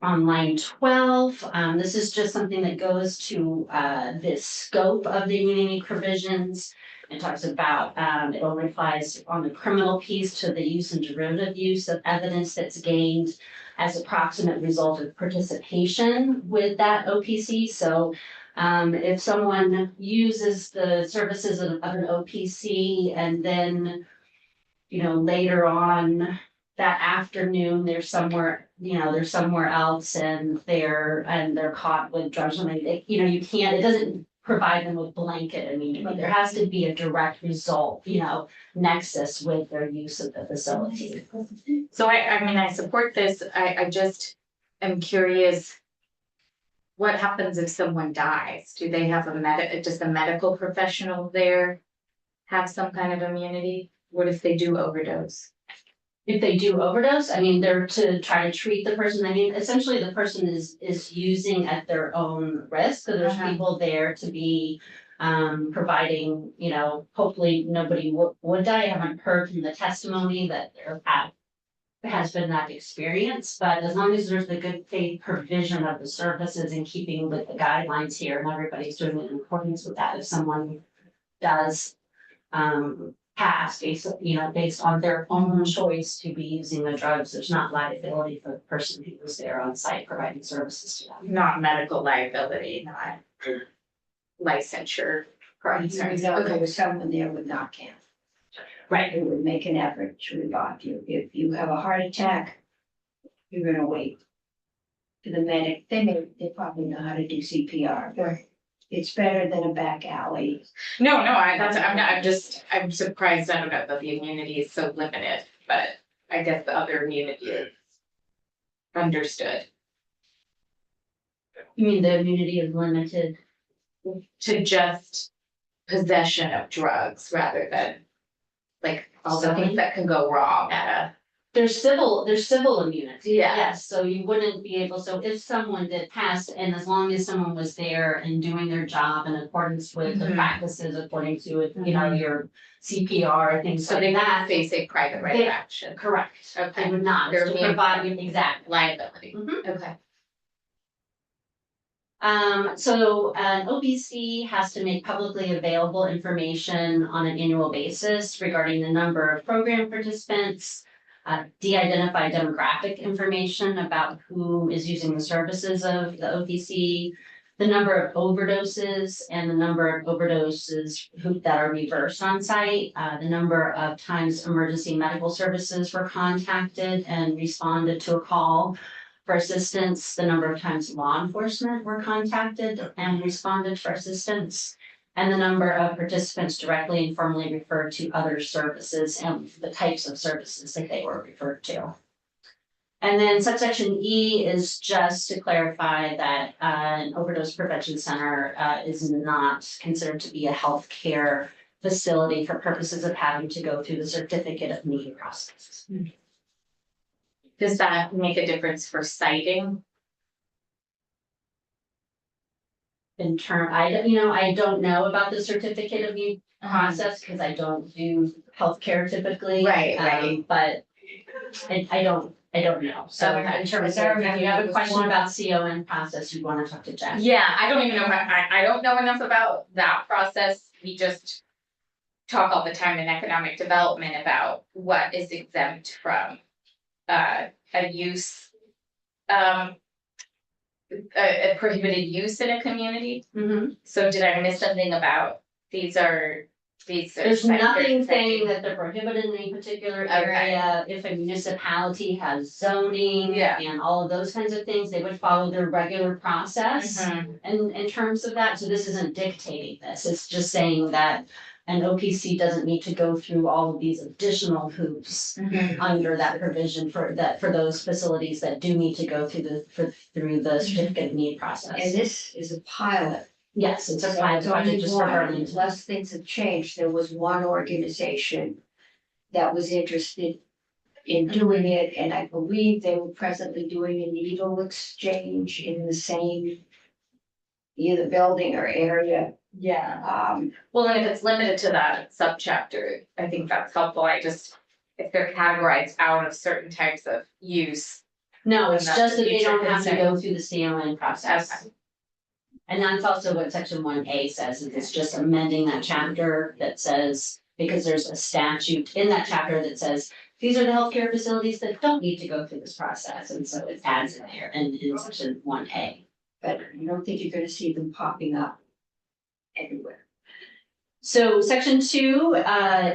line 12, this is just something that goes to the scope of the immunity provisions. It talks about, it only applies on the criminal piece to the use and derivative use of evidence that's gained as a proximate result of participation with that OPC. So if someone uses the services of an OPC and then, later on that afternoon, they're somewhere else and they're caught with drugs, and you can't, it doesn't provide them with blanket immunity. There has to be a direct result, nexus with their use of the facility. So I support this, I just am curious. What happens if someone dies? Do they have just a medical professional there have some kind of immunity? What if they do overdose? If they do overdose, they're to try to treat the person. Essentially the person is using at their own risk. So there's people there to be providing, hopefully nobody would die. I haven't heard from the testimony that there has been that experience, but as long as there's the good faith provision of the services in keeping with the guidelines here and everybody's doing it in accordance with that, if someone does pass based on their own choice to be using the drugs, there's not liability for the person who was there on site providing services to them. Not medical liability, not licensure. Correct. There was someone there with Narcan. Right. Who would make an effort to revive you. If you have a heart attack, you're gonna wait for the medic. They probably know how to do CPR, but it's better than a back alley. No, I'm surprised, I don't know that the immunity is so limited, but I guess the other immunity is understood. You mean the immunity is limited? To just possession of drugs rather than like all the things that can go wrong at There's civil immunity. Yeah. Yes, so you wouldn't be able, so if someone did pass, and as long as someone was there and doing their job in accordance with the practices according to it, your CPR, things so like they that. not face a private right of action. Correct. They Okay, would not, They're to being- provide you exact. liability, Mhm. okay. So an OBC has to make publicly available information on an annual basis regarding the number of program participants, de-identify demographic information about who is using the services of the OPC, the number of overdoses and the number of overdoses that are reversed on site, the number of times emergency medical services were contacted and responded to a call for assistance, the number of times law enforcement were contacted and responded for assistance, and the number of participants directly and formally referred to other services and the types of services that they were referred to. And then subsection E is just to clarify that an overdose prevention center is not considered to be a healthcare facility for purposes of having to go through the certificate of need process. Does that make a difference for citing? I don't know about the certificate of need process because I don't do healthcare typically. Right. But I don't know. So Okay. in terms Because I of, if remember you have there a was question one- about CON process, you want to talk to Jeff. Yeah, I don't even know, I don't know enough about that process, we just talk all the time in economic development about what is exempt from a use, a prohibited use in a community. Mhm. So did I miss something about, these are There's sectors nothing that- saying that they're prohibited in any particular area. If a municipality has zoning Yeah. and all of those kinds of things, they would follow their regular process. Mhm. And in terms of that, so this isn't dictating this, it's just saying that an OPC doesn't need to go through all of these additional hoops Mhm. under that provision for those facilities that do need to go through the certificate of need process. And this is a pilot. Yes, it's a So pilot it's only project just for one, Burlington. unless things have changed. There was one organization that was interested in doing it, and I believe they were presently doing a needle exchange in the same either building or area. Yeah. Well, and if it's limited to that subchapter, I think that's helpful, if they're categorized out of certain types of use. No, it's That's just the that they future don't have to consent. go through the CON process. Okay. And that's also what section 1A says, is it's just amending that chapter that says, because there's a statute in that chapter that says, these are the healthcare facilities that don't need to go through this process, and so it adds in there in section 1A. But I don't think you're gonna see them popping up everywhere. So section 2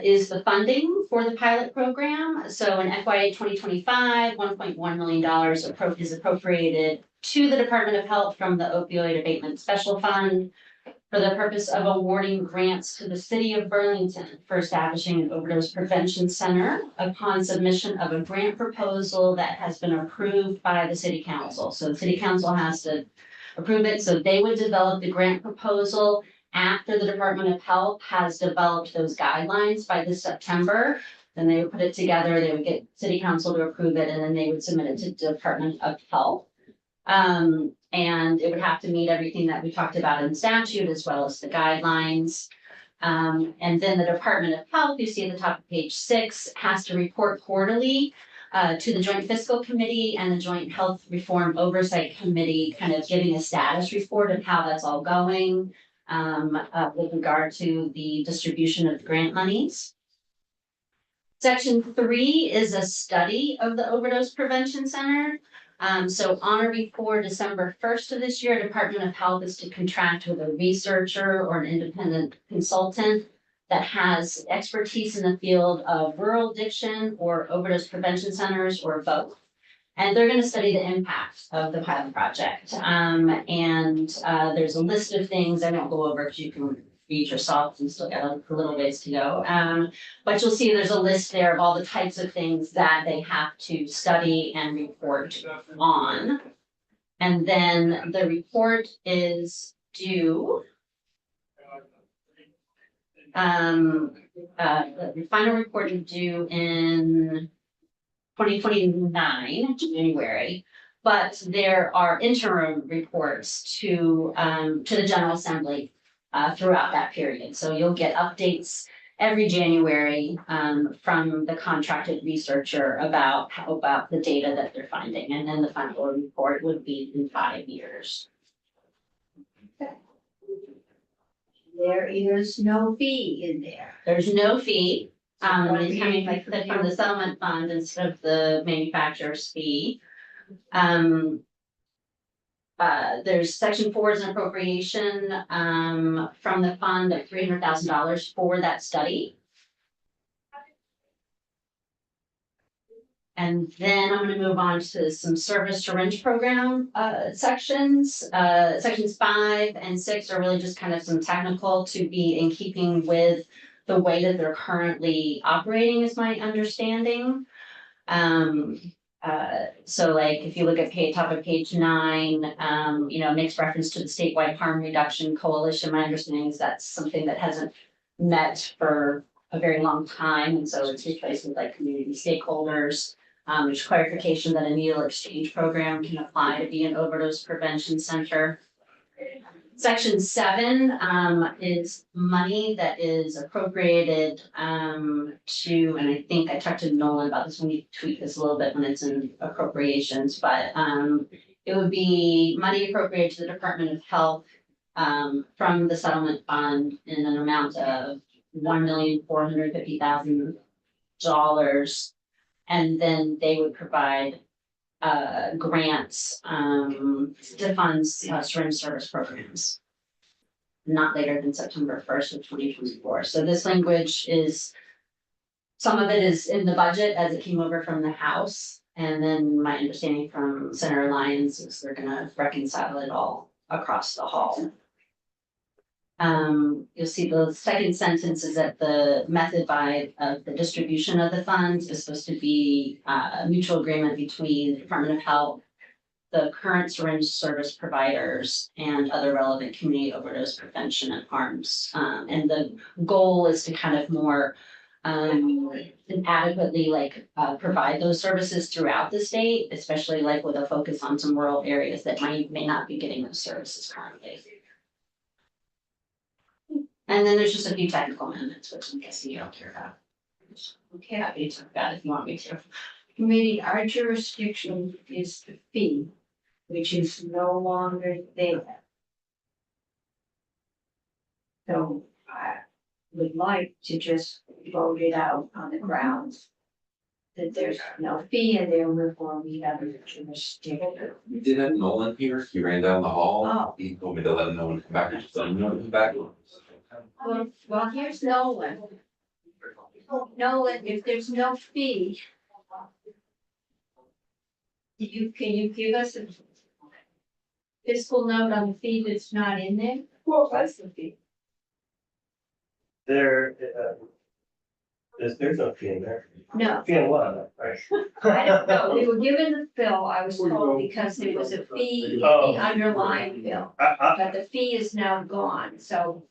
is the funding for the pilot program. So in FY 2025, $1.1 million is appropriated to the Department of Health from the Opioid Abatement Special Fund for the purpose of awarding grants to the city of Burlington for establishing an overdose prevention center upon submission of a grant proposal that has been approved by the city council. So the city council has to approve it, so they would develop the grant proposal after the Department of Health has developed those guidelines by this September. Then they would put it together, they would get city council to approve it, and then they would submit it to Department of Health. And it would have to meet everything that we talked about in statute as well as the guidelines. And then the Department of Health, you see at the top of page 6, has to report quarterly to the Joint Fiscal Committee and the Joint Health Reform Oversight Committee, kind of giving a status report of how that's all going with regard to the distribution of grant monies. Section 3 is a study of the Overdose Prevention Center. So on or before December 1st of this year, Department of Health is to contract with a researcher or an independent consultant that has expertise in the field of rural addiction or overdose prevention centers or both. And they're going to study the impact of the pilot project. There's a list of things I won't go over because you can read yourself and still got a little ways to go. But you'll see there's a list there of all the types of things that they have to study and report on. And then the report is due. The final report is due in 2029, January. But there are interim reports to the General Assembly throughout that period. So you'll get updates every January from the contracted researcher about the data that they're finding. And then the final report would be in 5 years. There is no fee in there. There's no fee. What It's fee coming is it? from the settlement fund instead of the manufacturer's fee. There's section 4 is an appropriation from the fund of $300,000 for that study. And then I'm going to move on to some service syringe program sections. Sections 5 and 6 are really just kind of some technical to be in keeping with the way that they're currently operating, is my understanding. So like if you look at top of page 9, makes reference to the statewide harm reduction coalition. My understanding is that's something that hasn't met for a very long time, and so it's replaced with like community stakeholders. There's clarification that a needle exchange program can apply to be an overdose prevention center. Section 7 is money that is appropriated to, and I think I talked to Nolan about this, we need to tweak this a little bit when it's in appropriations, but it would be money appropriated to the Department of Health from the settlement fund in an amount of $1,450,000. And then they would provide grants to fund syringe service programs. Not later than September 1st of 2024. So this language is, some of it is in the budget as it came over from the House. And then my understanding from Senator Lyons is they're gonna reconcile it all across the hall. You'll see the second sentence is that the method of the distribution of the funds is supposed to be a mutual agreement between the Department of Health, the current syringe service providers, and other relevant community overdose prevention and harms. And the goal is to kind of more adequately provide those services throughout the state, especially like with a focus on some rural areas that may not be getting those services currently. And then there's just a few technical amendments, which I'm guessing you don't care about. Okay, happy to talk about it if you want me to. Committee, our jurisdiction is the fee, which is no longer there. So I would like to just vote it out on the grounds that there's no fee and therefore we have a jurisdiction. We did have Nolan here, he ran down the hall, Oh. he told me to let him know when to come back, I just let him know to come back. Well, here's Nolan. Nolan, if there's no fee, can you give us a fiscal note on the fee that's not in there? What's the fee? There's no fee in there. No, Fee in what, right? I don't know. We were given the bill, I was told, because there was a fee in the underlying bill. But the fee is now gone, so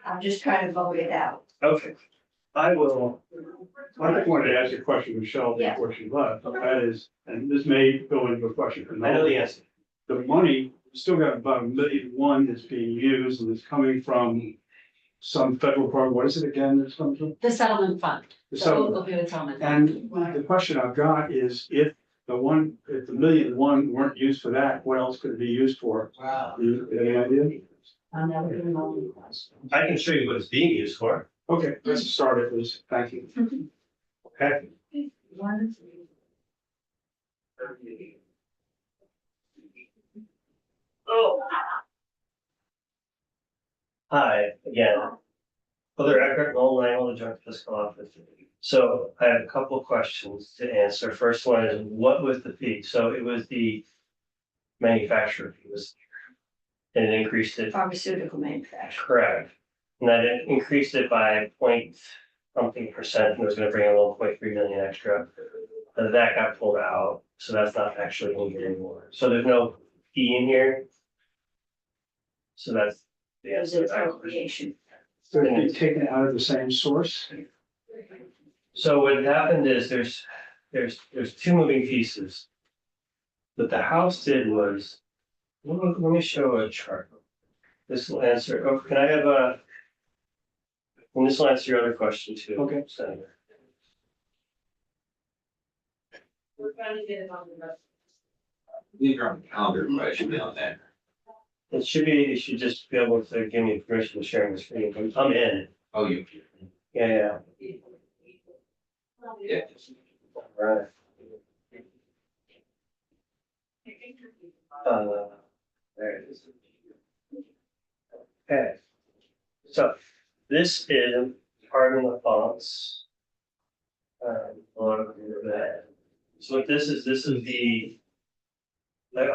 I'm just trying to vote it out. Okay, I will, I just wanted to ask a question to Michelle Yeah. before she left, that is, and this may go into a question for I know the Nolan. answer. The money, still got about $1.1 million that's being used and it's coming from some federal program, what is it again that's coming from? The settlement fund, The the settlement. opioid settlement fund. And the question I've got is if the $1 million weren't used for that, what else could it be used for? Wow. Any idea? I'm never gonna know. I can show you what it's being used for. Okay, let's start it, please. Thank you. Okay. One. Oh. Hi, again. Other Eckert, Nolan, Lang, the Joint Fiscal Office. So I have a couple of questions to answer. First one is, what was the fee? So it was the manufacturer fee was, and it increased it, Pharmaceutical manufacturer. correct. And that it increased it by point something percent, and it was gonna bring in 1.3 million extra. But that got pulled out, so that's not actually in here anymore. So there's no fee in here. So that's the It was answer an to that question. appropriation. So it'd be taken out of the same source? So what happened is there's two moving pieces. What the House did was, let me show a chart. This will answer, oh, can I have a? And this will answer your other question too. Okay. Senator. We're trying to get it on the rest. Leave your own calendar, but it should be on there. It should be, you should just be able to give me permission to share the screen. I'm in. Oh, you. Yeah. Yeah. Right. There it is. Okay. So this is pardon the fonts. So what this is a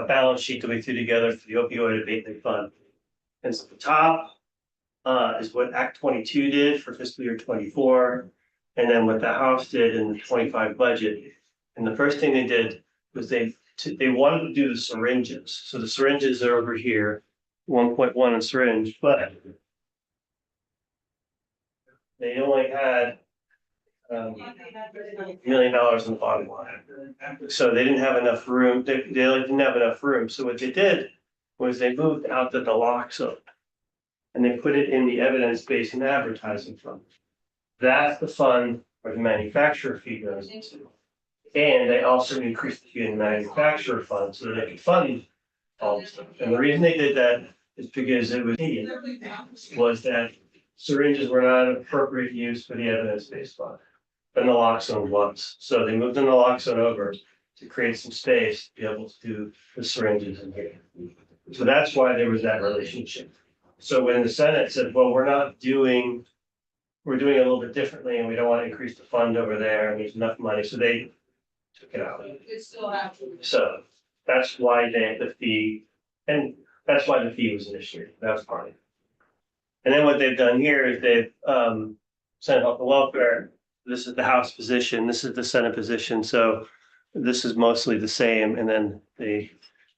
balance sheet that we threw together for the opioid abatement fund. And so the top is what Act 22 did for fiscal year 24. And then what the House did in the 25 budget. And the first thing they did was they wanted to do the syringes. So the syringes are over here, 1.1 in syringe, but they only had $1 million in the bottom line. So they didn't have enough room. They didn't have enough room. So what they did was they moved out the naloxone. and they put it in the evidence-based and advertising fund. That's the fund where the manufacturer fee goes into. And they also increased the fee in the manufacturer fund so that they could fund all this stuff. And the reason they did that is because it was that syringes were not an appropriate use for the evidence-based fund. But naloxone was, so they moved the naloxone over to create some space to be able to do the syringes in here. So that's why there was that relationship. So when the Senate said, well, we're doing it a little bit differently and we don't want to increase the fund over there and there's enough money, so they took it out. So that's why the fee, and that's why the fee was initiated, that was part of it. And then what they've done here is they've Senate Health and Welfare, this is the House position, this is the Senate position, so this is mostly the same, and then they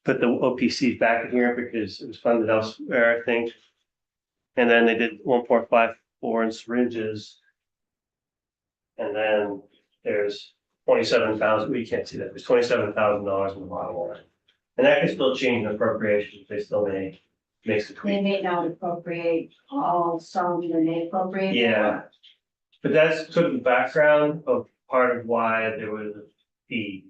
put the OPC back in here because it was funded elsewhere, I think. And then they did 1.54 in syringes. And then there's 27,000, we can't see that, there's $27,000 in the bottom line. And that can still change in appropriations, they still may make the They tweak. may not appropriate all, some they may appropriate. Yeah. But that's sort of the background of part of why there was a fee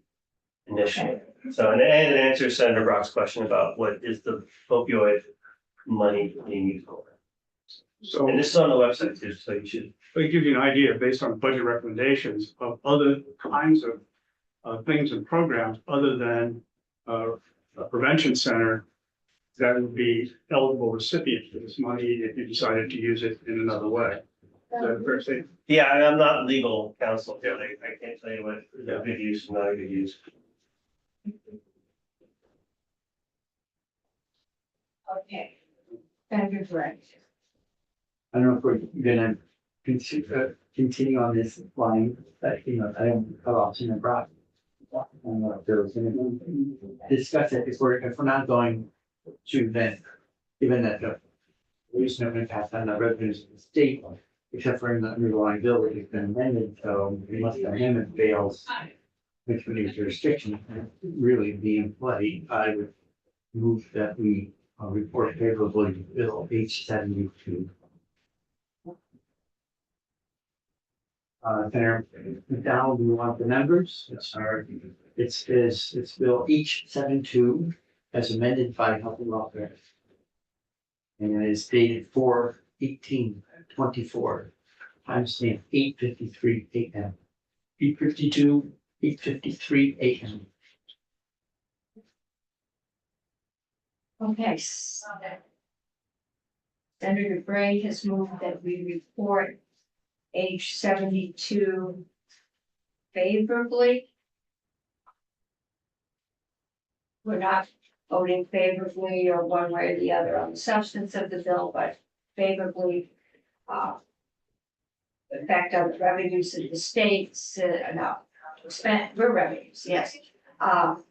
initially. So, and it answers Senator Brock's question about what is the opioid money being used for. So And this is on the website too, so you should. it gives you an idea based on budget recommendations of other kinds of things and programs other than a prevention center that would be eligible recipient for this money if you decided to use it in another way. Is that a fair statement? Yeah, and I'm not legal counsel, yeah, I can't tell you what is a good use and not a good use. Okay. Senator Grant. I don't know if we're gonna continue on this line, but I don't cut off Senator Brock. I don't know if there was anything discuss it if we're not going to then, given that the there's no impact on the revenues of the state, except for in the underlying bill, which has been amended, so unless the amendment fails, which would need jurisdiction, really be in play, I would move that we report favorably to Bill H-72. Senator McDowell, do you want the numbers? It's Bill H-72 as amended by Health and Welfare. And it is dated 4/18/24, timestamp 8:53 AM. 8:53 AM. Okay. Senator Bray has moved that we report H-72 favorably. We're not voting favorably or one way or the other on the substance of the bill, but favorably effect on the revenues of the states, we're revenues, yes. Well,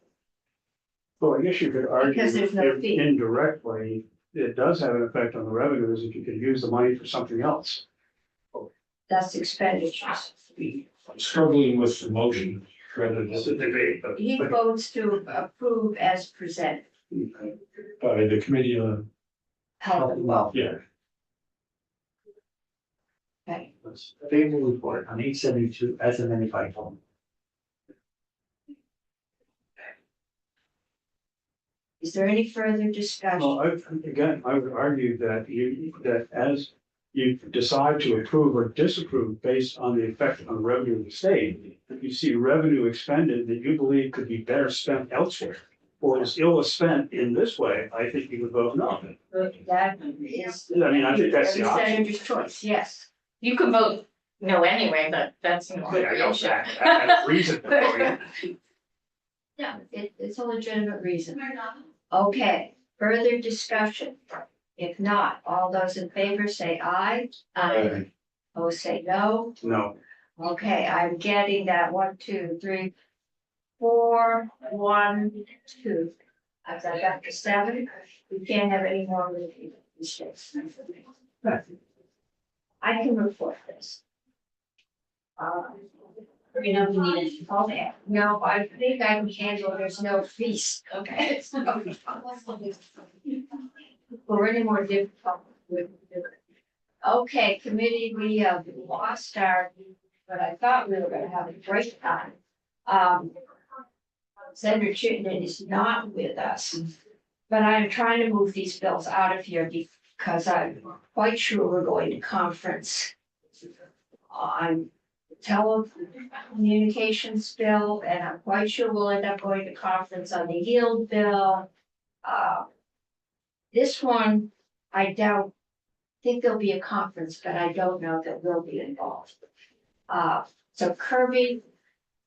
I guess you could argue Because there's no if fee. indirectly, it does have an effect on the revenues if you could use the money for something else. That's expenditures. I'm struggling with the motion rather than the debate, but He votes to approve as presented. by the committee on, Health and welfare. yeah. Okay. Favorable report on H-72 as amended by Health. Is there any further discussion? Well, I would argue that that as you decide to approve or disapprove based on the effect on revenue of the state, if you see revenue expended that you believe could be better spent elsewhere, or is ill spent in this way, I think you would vote no. That is. I mean, I think that's the option. Senator's choice, yes. You could vote no anyway, but that's an I know appropriation. that. I have reason to vote yes. Yeah, it's a legitimate reason. Okay, further discussion. If not, all those in favor say aye. Aye. Opposed say no. No. Okay, I'm getting that 1, 2, 3, 4, 1, 2. I've got the 7. We can't have any more mistakes. I can report this. You know, we need it. Okay, no, I think I can handle, there's no feast, okay? Or any more difficult. Okay, committee, we have lost our, but I thought we were gonna have a great time. Senator Chittenden is not with us, but I'm trying to move these bills out of here because I'm quite sure we're going to conference on telecommunications bill, and I'm quite sure we'll end up going to conference on the yield bill. This one, I think there'll be a conference, but I don't know that we'll be involved. So Kirby,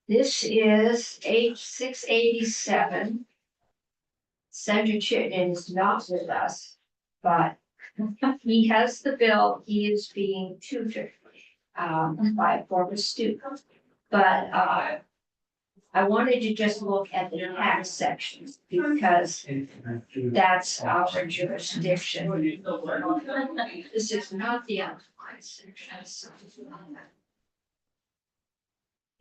this is H687. Senator Chittenden is not with us, but he has the bill. He is being tutored by a former student. But I wanted to just look at the tax sections because that's our jurisdiction. This is not the outline section.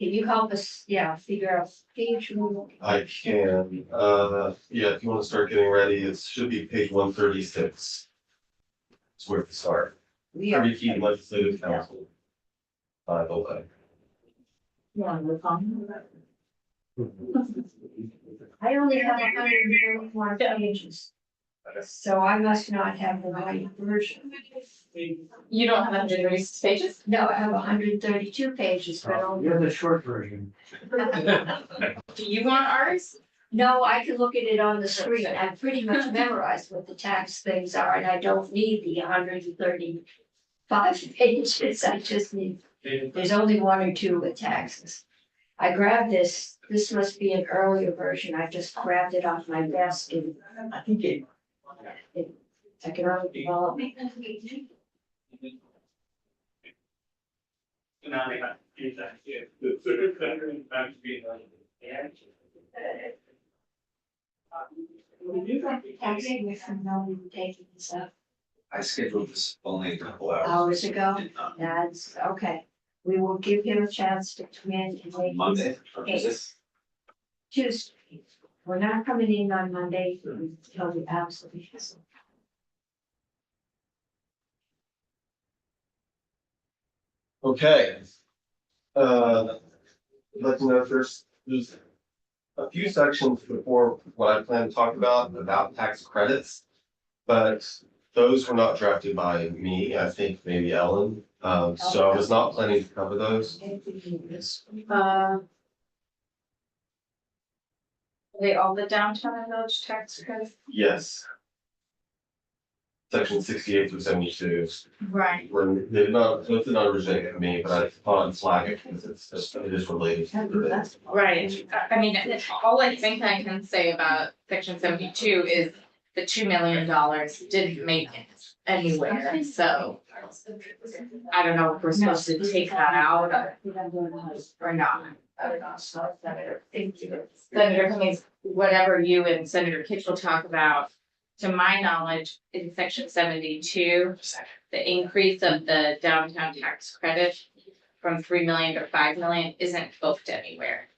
Can you help us, figure out page one? I can, yeah, if you wanna start getting ready, it should be page 136. It's where to start. We are, Kirby Key Legislative Council. By the way. I only have 131 pages. So I must not have the right version. You don't have 136 pages? No, I have 132 pages, but only. You're the short version. Do you want ours? No, I can look at it on the screen. I've pretty much memorized what the tax things are, and I don't need the 135 pages. I just need, there's only one or two with taxes. I grabbed this must be an earlier version. I just grabbed it off my desk and I think economic development. Taxing from no taking this up I scheduled this only a couple hours. hours ago. That's okay. We will give him a chance to come in and make Monday, his or is case. this? Tuesday. We're not coming in on Monday until the absolutely. Okay. I'd like to know first, there's a few sections before what I plan to talk about tax credits. But those were not drafted by me, I think maybe Ellen, so I was not planning to cover those. Are they all the downtown and village tax credits? Yes. Section 68 through 72. Right. They're not, so it's not originated from me, but I thought I'd flag it because it is related. Right, I mean, all I think I can say about section 72 is the $2 million didn't make it anywhere, so. I don't know if we're supposed to take that out or not. I don't know, so Senator, thank you. Senator Cummings, whatever you and Senator Kitchell talk about, to my knowledge, in section 72, the increase of the downtown tax credit from 3 million to 5 million isn't booked anywhere.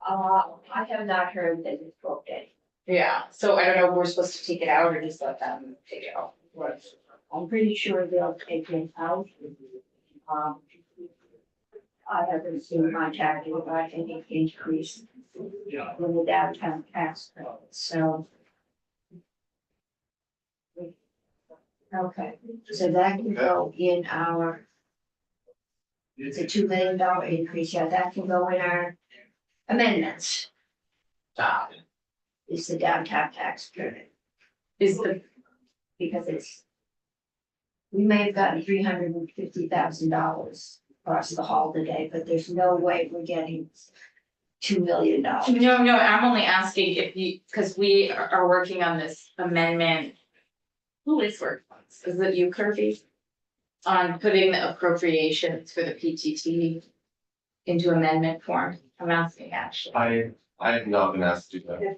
I have not heard that it's booked any. Yeah, so I don't know if we're supposed to take it out or just let them take it out. I'm pretty sure they'll take it out. I haven't seen contacted about any increase in the downtown tax credit, so. Okay, so that can go in our. It's a $2 million increase, yeah, that can go in our amendments. Is the downtown tax credit, Is the, because it's. We may have gotten $350,000 across the hall today, but there's no way we're getting $2 million. no, I'm only asking if you, because we are working on this amendment. Who is working on this? Is it you, Kirby? On putting the appropriations for the PTT into amendment form. I'm asking actually. I have not been asked to do that.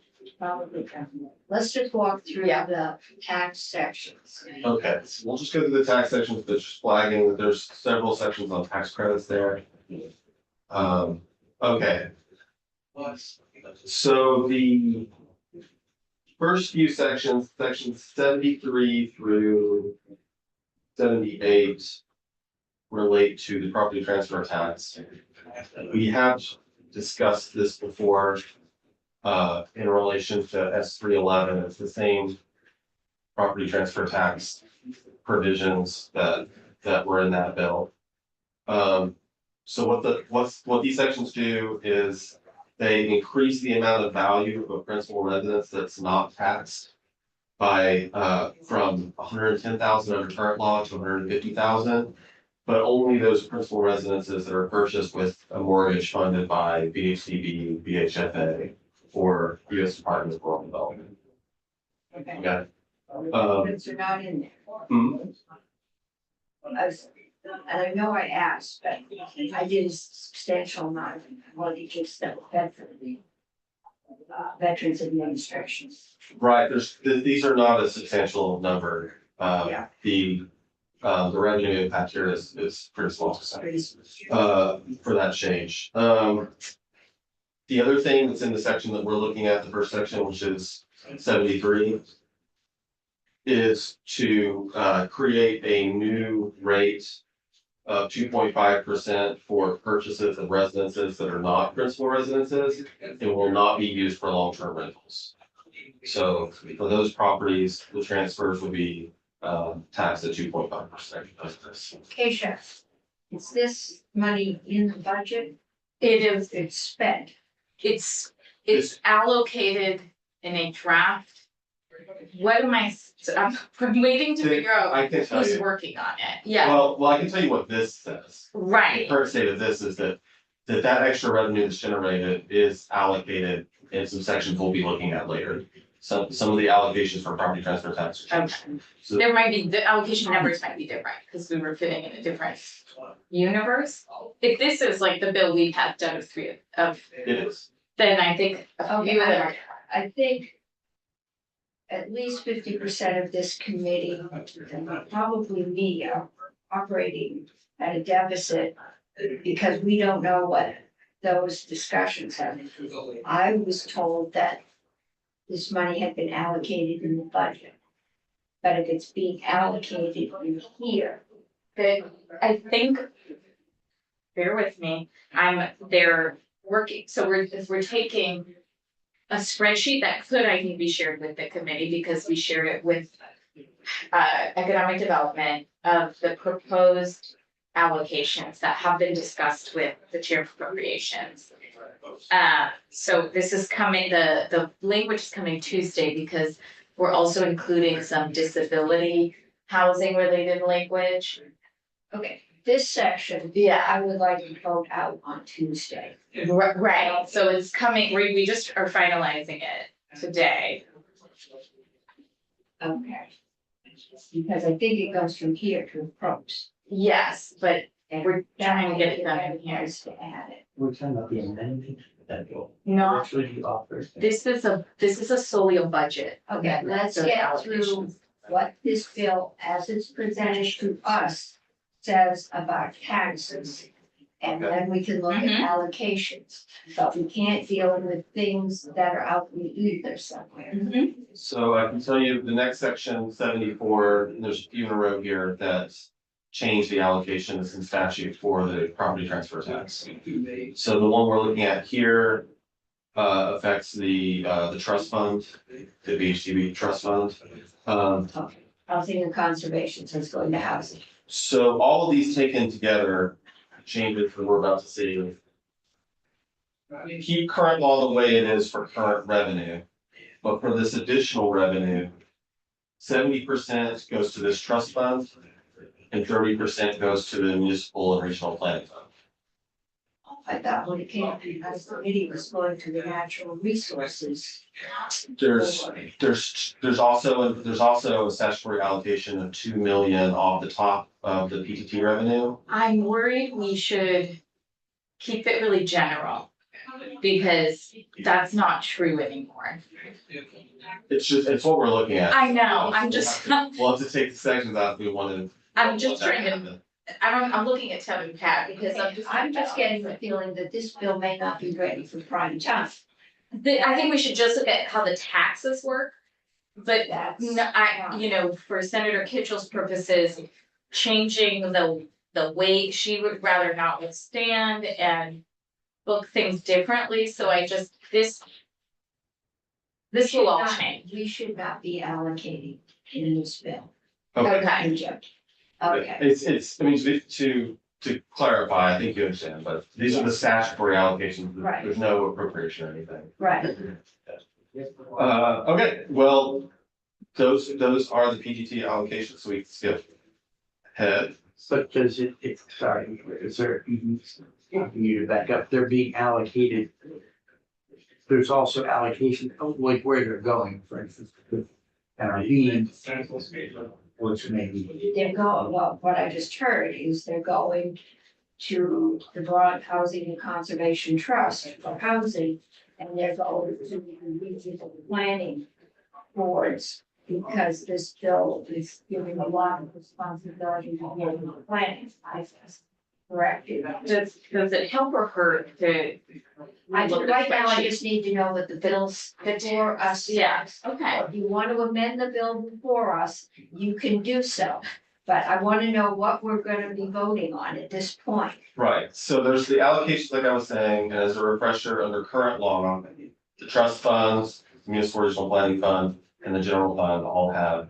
Let's just walk through Yeah. the tax sections. Okay, so we'll just go through the tax sections, but just flagging that there's several sections on tax credits there. Okay. So the first few sections, sections 73 through 78 relate to the property transfer tax. We have discussed this before in relation to S311. It's the same property transfer tax provisions that were in that bill. So what these sections do is they increase the amount of value of a principal residence that's not taxed by from 110,000 under current law to 150,000, but only those principal residences that are purchased with a mortgage funded by BHCB, BHFA, or U.S. Department of Rural Development. Okay. They're not in there. Mhm. And I know I asked, but I did a substantial amount of mortgages that were fed for the Veterans Administration. Right, these are not a substantial number. Yeah. The revenue impact here is pretty small. For that change. The other thing that's in the section that we're looking at, the first section, which is 73, is to create a new rate of 2.5% for purchases of residences that are not principal residences and will not be used for long-term rentals. So for those properties, the transfers would be taxed at 2.5% of this. Keisha, is this money in the budget? It is, It's spent. it's allocated in a draft. What am I'm waiting to figure out I can tell who's you. working on it. Yeah, Well, I can tell you what this says. The right. current state of this is that extra revenue that's generated is allocated in some sections we'll be looking at later. Some of the allocations for property transfer tax. Okay. So- There might be, the allocation numbers might be different because we were fitting in a different universe. If this is like the bill we have done of three of, It is. then I think a few of them are. I think at least 50% of this committee, and probably me, are operating at a deficit because we don't know what those discussions have. I was told that this money had been allocated in the budget. But if it's being allocated in here, That I think, bear with me, they're working, so we're taking a spreadsheet that could, I think, be shared with the committee because we shared it with economic development of the proposed allocations that have been discussed with the chair of appropriations. So this is coming, the language is coming Tuesday because we're also including some disability housing related language. okay, this section, Yeah, I would like to vote out on Tuesday. right, so it's coming, we just are finalizing it today. Okay. Because I think it goes from here to approach. Yes, but And we're trying to get it done in that here. has to add it. We're talking about the amendment that bill. No, Which would you offer? this is a solely a budget. Okay, let's So get through allocations. what this bill, as it's presented to us, says about taxes. And then we can look at Mhm. allocations, but we can't deal with things that are out in the ether somewhere. Mhm. So I can tell you the next section, 74, there's a few in a row here that change the allocations in statute for the property transfer tax. So the one we're looking at here affects the trust fund, the BHDB trust fund. Housing and conservation, so it's going to housing. So all of these taken together, changes that we're about to see. Keep current law the way it is for current revenue, but for this additional revenue, 70% goes to this trust fund and 30% goes to the municipal and regional planning fund. I thought when it came to the committee was going to the natural resources. There's also a statutory allocation of 2 million off the top of the PTT revenue. I'm worried we should keep it really general. Because that's not true anymore. It's what we're looking at. I know, I'm just, We'll have to take the sections out if we wanted. I'm just trying to, I'm looking at Tevin Pat because I'm just getting the feeling that this bill may not be ready for prime time. I think we should just look at how the taxes work. But That's. no, for Senator Kitchell's purposes, changing the way she would rather not withstand and book things differently, so I just, this will all change. We should not be allocating in this bill. Okay. Okay, It's, I mean, to clarify, I think you understand, but these are the statutory allocations. Right. There's no appropriation or anything. right. Okay, well, those are the PGT allocations, so we can skip ahead. But does it's, sorry, is there, you need to back up, they're being allocated. There's also allocation, of like where they're going, for instance, NRV, which may be. They're going, well, what I just heard is they're going to the Vermont Housing and Conservation Trust for housing. And they're going to the regional planning boards, because this bill is giving a lot of responsibility to getting the planning, I guess. Correct? Does it help or hurt to? Right now, I just need to know what the bill's before us. Yes, okay. If you want to amend the bill before us, you can do so. But I want to know what we're gonna be voting on at this point. Right, so there's the allocations, like I was saying, and as a refresher, under current law, the trust funds, the municipal regional planning fund, and the general fund all have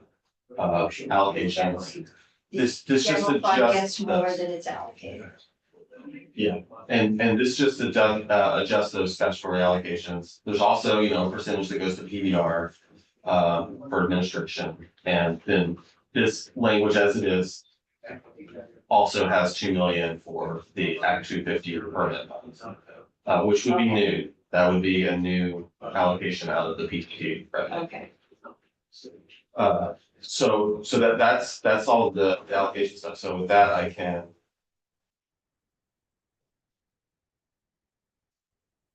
allocations. This just General fund gets adjusts more those. than it's allocated. Yeah, and this just adjusts those statutory allocations. There's also, you know, a percentage that goes to PBR for administration, and then this language as it is also has 2 million for the Act 250 permit funds, which would be new. That would be a new allocation out of the PTT revenue. Okay. So that's all the allocation stuff. So with that, I can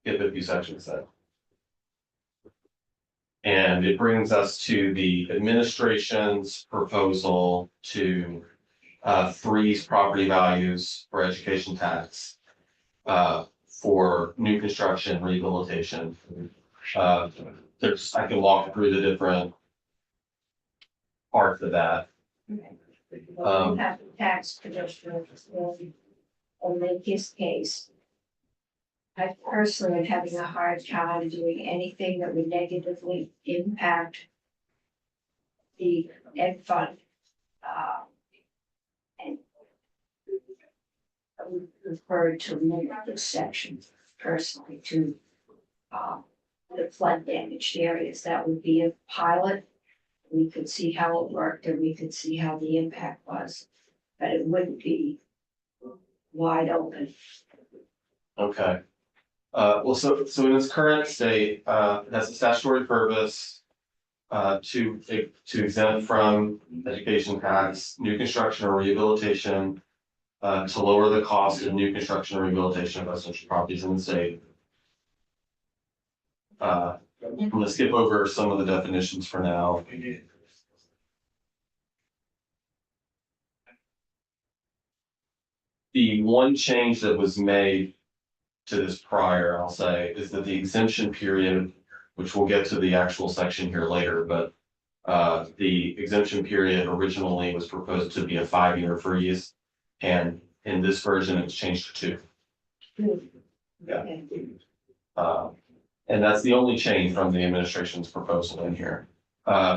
get a few sections then. And it brings us to the administration's proposal to freeze property values for education tax for new construction rehabilitation. I can walk through the different parts of that. Well, we have the tax commissioner in this case. I personally am having a hard time doing anything that would negatively impact the ed fund. And I would prefer to move this section personally to the flood damaged areas. That would be a pilot. We could see how it worked and we could see how the impact was, but it wouldn't be wide open. Okay. Well, so in its current state, it has a statutory purpose to exempt from education tax, new construction or rehabilitation, to lower the cost of new construction or rehabilitation of residential properties in the state. I'm gonna skip over some of the definitions for now. The one change that was made to this prior, I'll say, is that the exemption period, which we'll get to the actual section here later, but the exemption period originally was proposed to be a 5-year freeze, and in this version, it's changed to 2. Yeah. And that's the only change from the administration's proposal in here.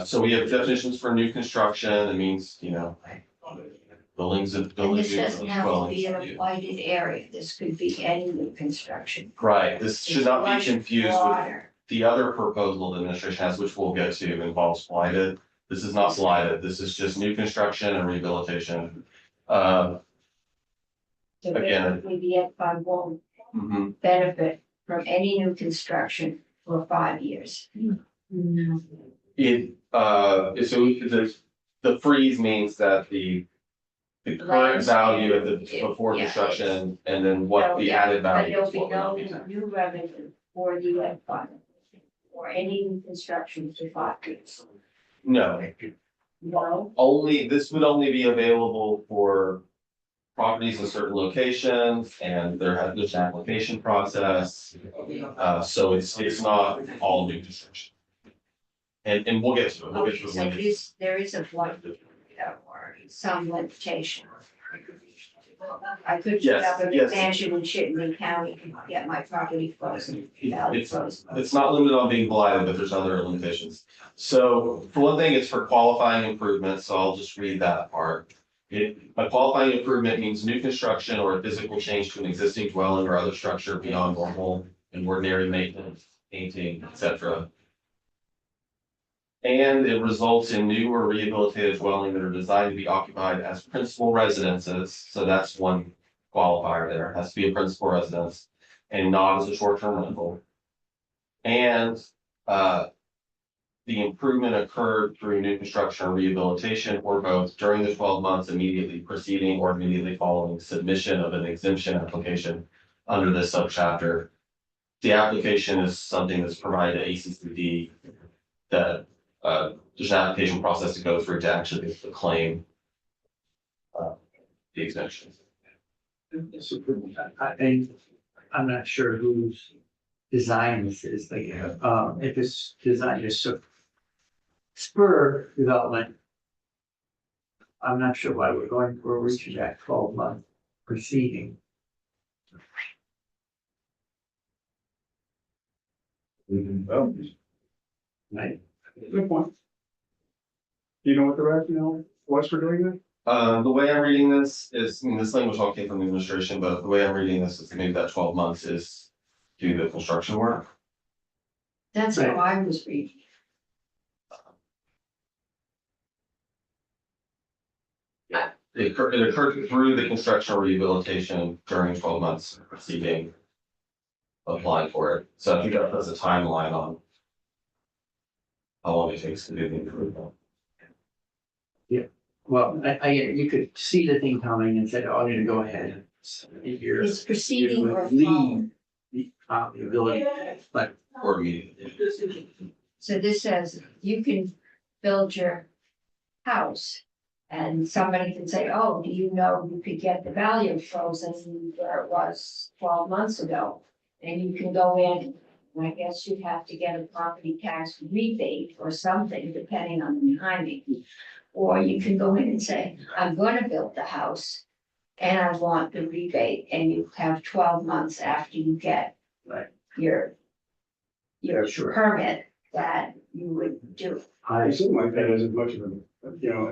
So we have definitions for new construction. It means, you know, buildings and And buildings. this doesn't have to be in a blighted area. This could be any new construction. Right, this should It's not be much confused with broader. the other proposal the administration has, which we'll get to, involves blighted. This is not blighted. This is just new construction and rehabilitation. So Again. basically, the ed fund won't Mhm. benefit from any new construction for 5 years. It, so the freeze means that the current value of the before Yeah. construction and then what So, the yeah, added But value there'll is be what no will be there. new revenue for the ed fund. Or any new construction for 5 years. No, No, this would only be available for properties in certain locations, and there's an application process. So it's not all new construction. And we'll get to it, we'll get to it. there is a flood, or some limitation. I could put Yes, up an yes. expansion in Chittenden County, and get my property frozen, value frozen. It's not limited on being blighted, but there's other limitations. So for one thing, it's for qualifying improvements, so I'll just read that part. A qualifying improvement means new construction or a physical change to an existing dwelling or other structure beyond normal and ordinary maintenance, painting, etc. And it results in new or rehabilitated dwelling that are designed to be occupied as principal residences, so that's one qualifier there, it has to be a principal residence and not as a short-term rental. And the improvement occurred through new construction or rehabilitation or both during the 12 months immediately preceding or immediately following submission of an exemption application under this subchapter. The application is something that's provided to ACCD that there's an application process to go through to actually get the claim the exemption. I'm not sure whose design this is, like, if it's designed to spur development. I'm not sure why we're reaching that 12-month proceeding. Well, Right? good point. Do you know what the rationale was for doing that? The way I'm reading this is, I mean, this language all came from the administration, but the way I'm reading this is maybe that 12 months is do the construction work. That's how I was reading. It occurred through the construction or rehabilitation during 12 months preceding applying for it. So I think that puts a timeline on how long it takes to do the improvement. Well, you could see the thing coming and say, oh, I'm gonna go ahead. It's proceeding or Leave following. the ability, but Or immediately. So this says you can build your house. And somebody can say, oh, do you know you could get the value frozen where it was 12 months ago? And you can go in, and I guess you'd have to get a property tax rebate or something, depending on the timing. Or you can go in and say, I'm gonna build the house and I want the rebate, and you have 12 months after you get Right. your Sure. permit that you would do. I assume like that isn't much of an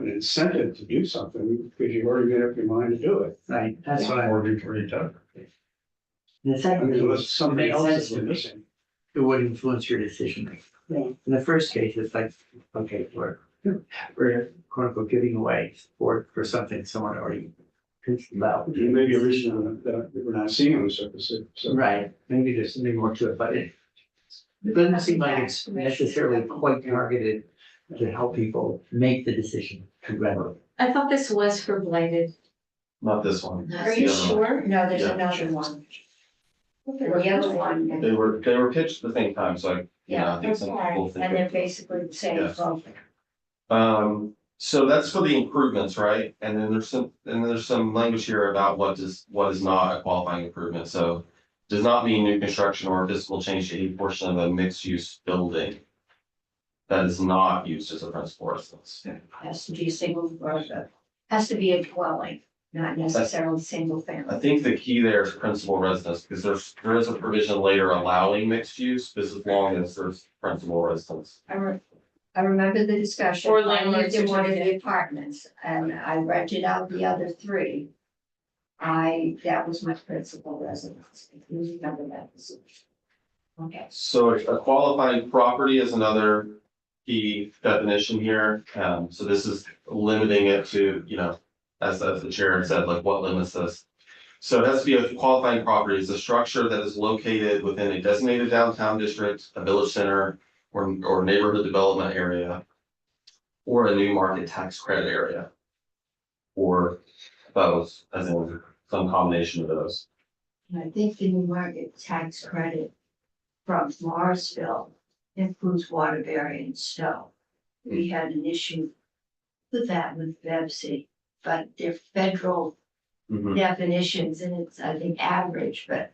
incentive to do something, because you've already made up your mind to do it. right, that's what I. Mortgage already done. The I second mean, thing unless is, it something makes else sense is to me. missing. It would influence your decision making. Yeah. In the first case, it's like, okay, we're quote unquote giving away support for something someone already thinks about. Maybe a reason that we're not seeing on the surface. So Right, maybe there's something more to it, but it doesn't seem like it's necessarily quite targeted to help people make the decision to rent. I thought this was for blighted. Not this one. Are you The other one. sure? No, there's Yeah. another one. The other one. They were pitched at the same time, so I, Yeah, I think some people think. and they're basically the same Yes. phone. So that's for the improvements, right? And then there's some language here about what is not a qualifying improvement, so. Does not mean new construction or visible change to any portion of a mixed use building. That is not used as a principal residence. Has to be a single, has to be a dwelling, not necessarily single I family. think the key there is principal residence, because there is a provision later allowing mixed use, this as long as there's principal residence. I remember the discussion. Or I landlord lived in one of the certificate. apartments and I rented out the other three. That was my principal residence. If you remember that. Okay. So a qualifying property is another key definition here. So this is limiting it to, as the chair had said, like what limits this? So it has to be a qualifying property. It's a structure that is located within a designated downtown district, a village center, or neighborhood development area, or a new market tax credit area. Or those, as in some combination of those. And I think the new market tax credit from Morrisville includes Waterbury and Stowe. We had an issue with that with Bevsey, but they're federal definitions and it's, I think, average, but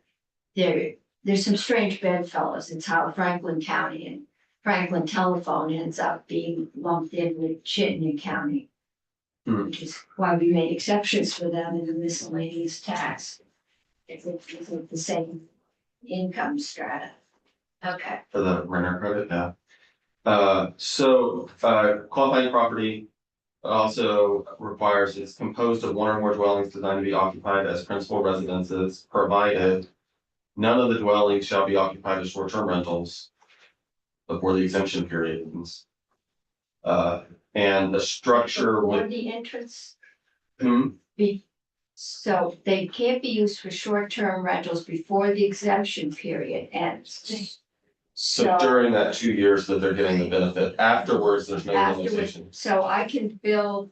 there's some strange bedfellows. It's how Franklin County and Franklin Telephone ends up being lumped in with Chittenden County. which is why we made exceptions for them in the miscellaneous tax. If it's the same income strata. Okay, For the renter credit, yeah. Qualifying property also requires it's composed of one or more dwellings designed to be occupied as principal residences, provided none of the dwellings shall be occupied as short-term rentals before the exemption period ends. And the structure or would, the entrance Hmm? be, so they can't be used for short-term rentals before the exemption period ends. so during that 2 years that they're getting the benefit, afterwards, there's no Afterwards, limitation. so I can build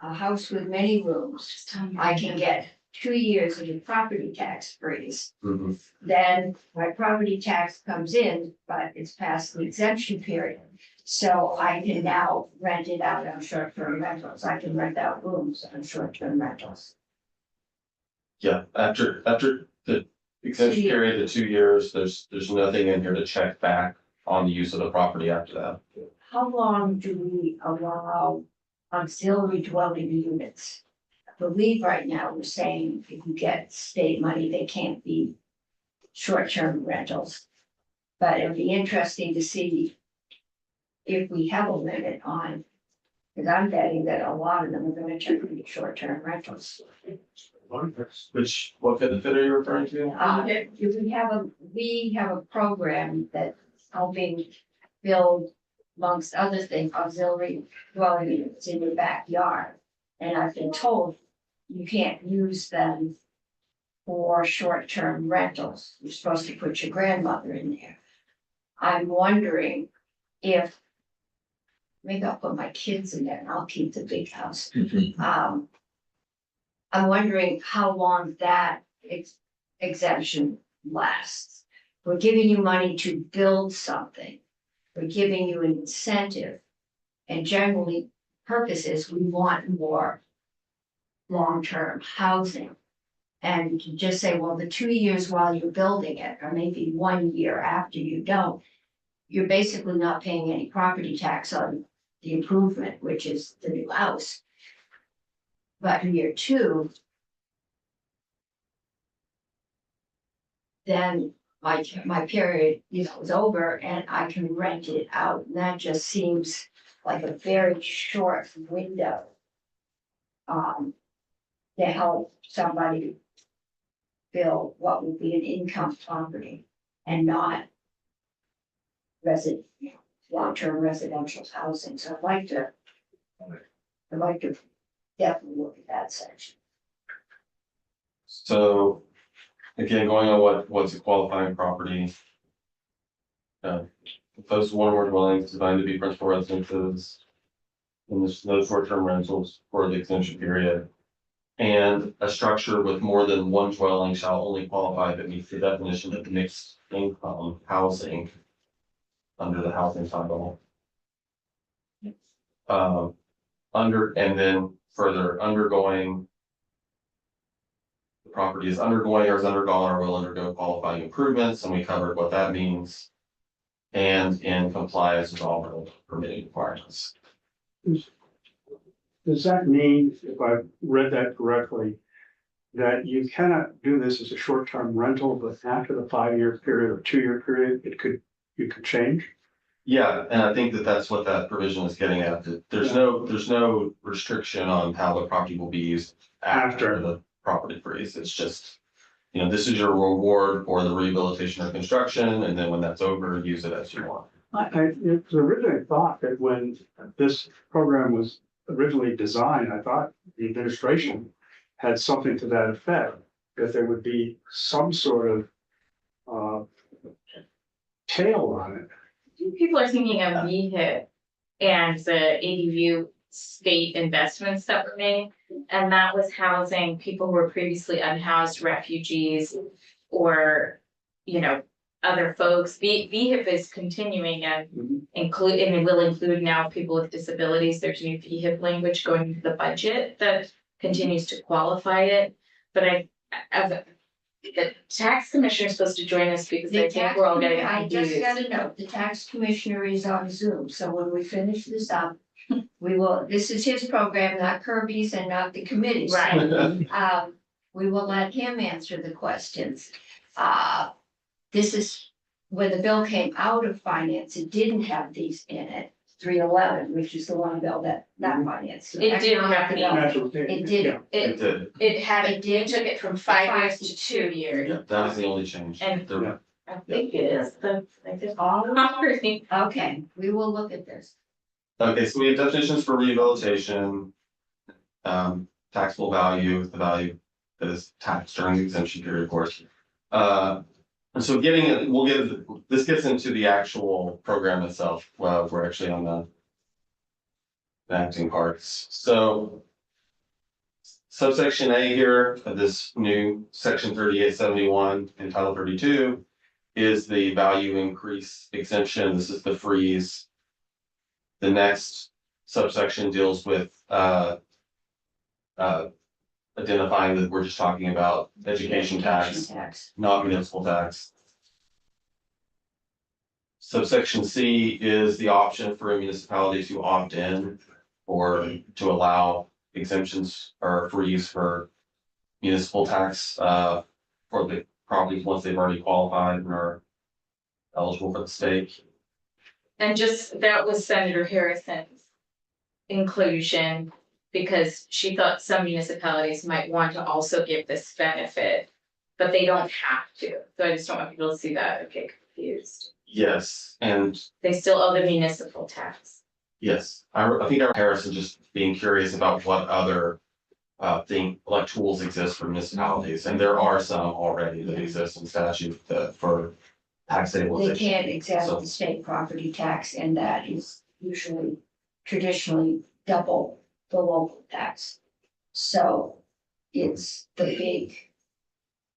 a house with many rooms, I can get 2 years of the property tax freeze. Mhm. Then my property tax comes in, but it's past the exemption period. So I can now rent it out on short-term rentals, I can rent out rooms on short-term rentals. Yeah, after the exemption 2 years. period, the 2 years, there's nothing in here to check back on the use of the property after that. How long do we allow auxiliary dwelling units? I believe right now we're saying if you get state money, they can't be short-term rentals. But it'd be interesting to see if we have a limit on, because I'm betting that a lot of them are gonna turn into short-term rentals. What benefit are you referring to? If we have a program that's helping build, amongst other things, auxiliary dwelling units in your backyard. And I've been told you can't use them for short-term rentals. You're supposed to put your grandmother in there. I'm wondering if maybe I'll put my kids in there and I'll keep the big house. I'm wondering how long that exemption lasts. We're giving you money to build something. We're giving you an incentive. And generally, purpose is we want more long-term housing. And you just say, well, the 2 years while you're building it, or maybe 1 year after you don't, you're basically not paying any property tax on the improvement, which is the new house. But in year 2, then my period, is over and I can rent it out. And that just seems like a very short window to help somebody build what would be an income property and not long-term residential housing. So I'd like to definitely look at that section. So, again, going on what's a qualifying property? Those one or more dwellings designed to be principal residences. And there's no short-term rentals for the exemption period. And a structure with more than one dwelling shall only qualify if it meets the definition of mixed income housing under the housing title. And then further, undergoing. The property is undergoing or has undergone or will undergo qualifying improvements, and we covered what that means. And in compliance with all permitting requirements. Does that mean, if I read that correctly, that you cannot do this as a short-term rental, but after the 5-year period or 2-year period, you could change? Yeah, and I think that's what that provision is getting at. That there's no restriction on how the property will be used after the property freeze. It's just, this is your reward for the rehabilitation or construction, and then when that's over, use it as you want. It was originally thought that when this program was originally designed, I thought the administration had something to that effect, that there would be some sort of tail on it. People are thinking of VHIP and the ADU state investments that were made. And that was housing people who were previously unhoused refugees or, other folks. VHIP is continuing and will include now people with disabilities. There's new VHIP language going into the budget that continues to qualify it. But the tax commissioner is supposed to join us because I think we're all getting I just confused. got a note, the tax commissioner is on Zoom, so when we finish this up, We will, this is his program, not Kirby's and not the committee's. Right. We will let him answer the questions. This is, when the bill came out of finance, it didn't have these in it. 311, which is the one bill that not finance. It didn't have the- Natural. It did. Yeah. It did. It had, It did. it took it from 5 years to 2 years. Yeah, that was the only change. And- The- I think it is the, like this All property. Okay, we will look at this. Okay, so we have definitions for rehabilitation. Taxable value, the value that is taxed during the exemption period, of course. And so getting it, this gets into the actual program itself, well, we're actually on the acting parts, so. Subsection A here of this new section 3871 in title 32 is the value increase exemption. This is the freeze. The next subsection deals with identifying that we're just talking about education tax, not municipal tax. Subsection C is the option for a municipality to opt in or to allow exemptions or freeze for municipal tax for the properties once they've already qualified and are eligible for the state. And just, that was Senator Harrison's inclusion, because she thought some municipalities might want to also give this benefit, but they don't have to. So I just don't want people to see that and get confused. Yes, and They still owe the municipal tax. yes, I think Harrison just being curious about what other like tools exist for municipalities, and there are some already that exist in statute that for tax They stabilization. can't exempt So- the state property tax, and that is usually traditionally double the local tax. So it's the big,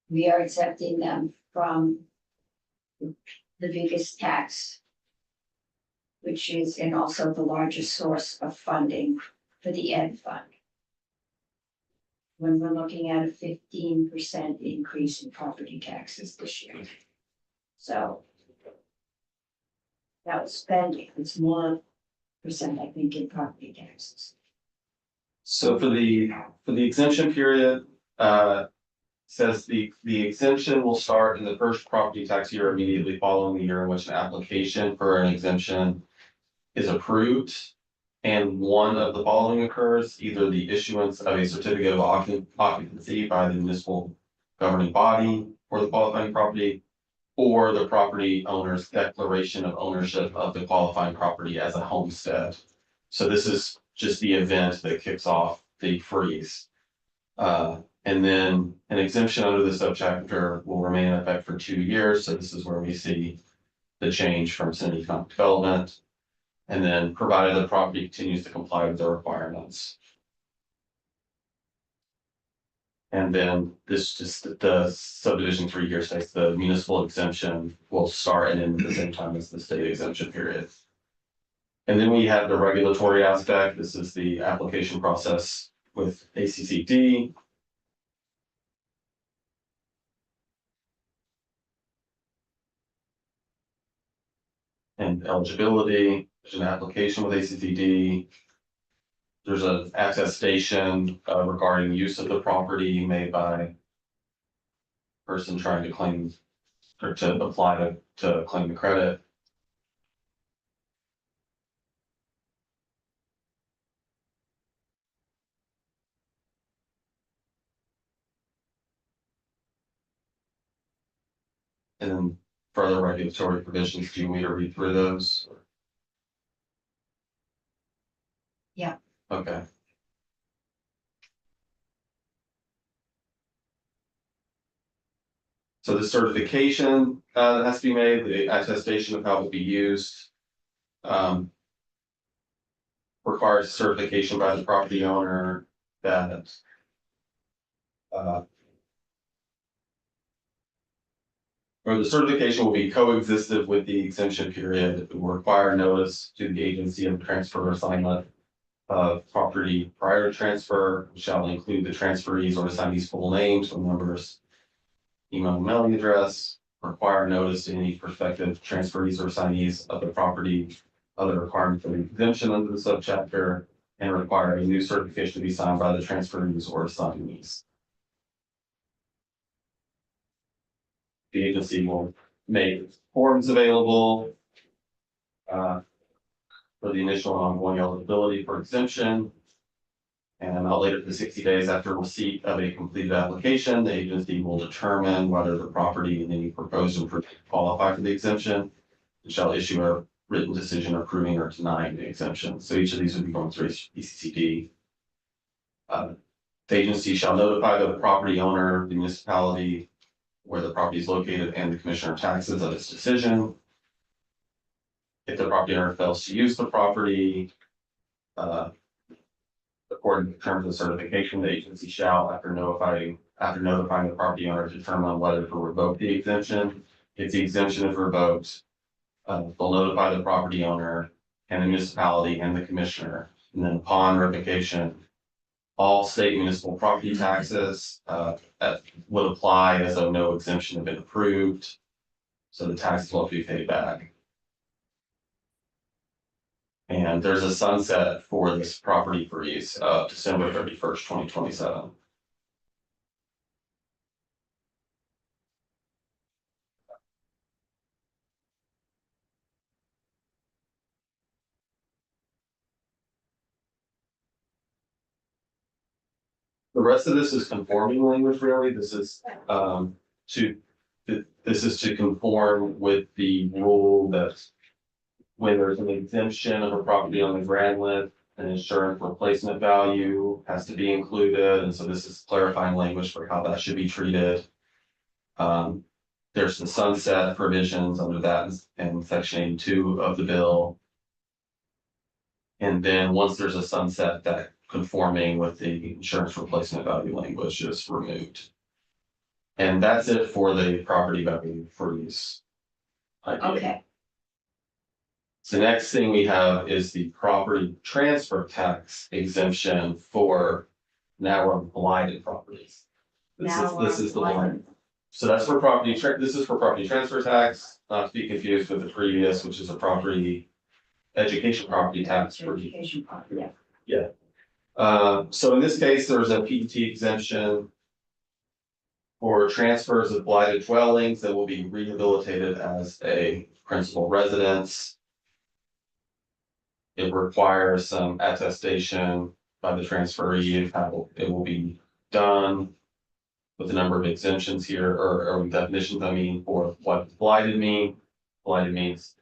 we are exempting them from the biggest tax, which is, and also the largest source of funding for the ed fund. When we're looking at a 15% increase in property taxes this year. So that was spending, it's more percent, I think, in property taxes. So for the exemption period, says the exemption will start in the first property tax year immediately following the year in which an application for an exemption is approved. And one of the following occurs, either the issuance of a certificate of occupancy by the municipal governing body for the qualifying property, or the property owner's declaration of ownership of the qualifying property as a homestead. So this is just the event that kicks off the freeze. And then an exemption under the subchapter will remain in effect for 2 years. So this is where we see the change from Center Economic Development. And then provided the property continues to comply with the requirements. And then this just the subdivision 3 here states the municipal exemption will start and end at the same time as the state exemption period. And then we have the regulatory aspect. This is the application process with ACCD. And eligibility, there's an application with ACCD. There's an attestation regarding use of the property made by person trying to claim or to apply to claim the credit. And then further regulatory provisions, do you want me to read through those? Yeah. Okay. So the certification that has to be made, the attestation of how it will be used. Requires certification by the property owner that or the certification will be coexistent with the exemption period. It will require notice to the agency of transfer or assignment of property prior to transfer, which shall include the transferees or assignees' full names, phone numbers, email and mailing address. Require notice to any prospective transferees or assignees of the property other requirements for the exemption under the subchapter and require a new certification to be signed by the transferees or assignees. The agency will make forms available for the initial and ongoing eligibility for exemption. And not later than 60 days after receipt of a completed application, the agency will determine whether the property and any proposed improvement qualify for the exemption and shall issue a written decision approving or denying the exemption. So each of these would be going through ECCD. The agency shall notify the property owner, the municipality where the property is located, and the commissioner of taxes of its decision. If the property owner fails to use the property, according to terms of certification, the agency shall, after notifying the property owner, determine whether to revoke the exemption. If the exemption is revoked, they'll notify the property owner and the municipality and the commissioner. And then upon revocation, all state municipal property taxes would apply as though no exemption had been approved. So the taxes will be paid back. And there's a sunset for this property freeze of December 31st, 2027. The rest of this is conforming language, really. This is to conform with the rule that when there's an exemption of a property on the grand list, an insurance replacement value has to be included. And so this is clarifying language for how that should be treated. There's the sunset provisions under that in section 82 of the bill. And then once there's a sunset, that conforming with the insurance replacement value language is removed. And that's it for the property value freeze. Okay, The next thing we have is the property transfer tax exemption for now on blighted properties. This is the one. So that's for this is for property transfer tax, not to be confused with the previous, which is a property education property tax for education property, yeah. So in this case, there's a PET exemption for transfers of blighted dwellings that will be rehabilitated as a principal residence. It requires some attestation by the transferee of how it will be done with a number of exemptions here, or definitions, I mean, for what blighted mean. Blighted means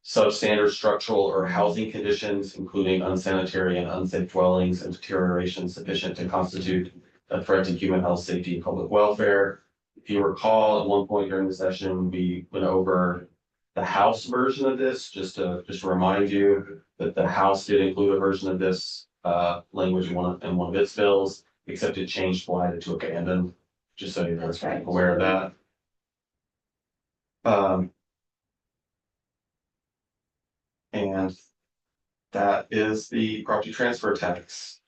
substandard structural or housing conditions, including unsanitary and unsafe dwellings and deterioration sufficient to constitute a threat to human health, safety, and public welfare. If you recall, at one point during the session, we went over the House version of this, just to remind you that the House did include a version of this language in one of its bills, except it changed blighted to abandoned, just so you're aware of that. And that is the property transfer tax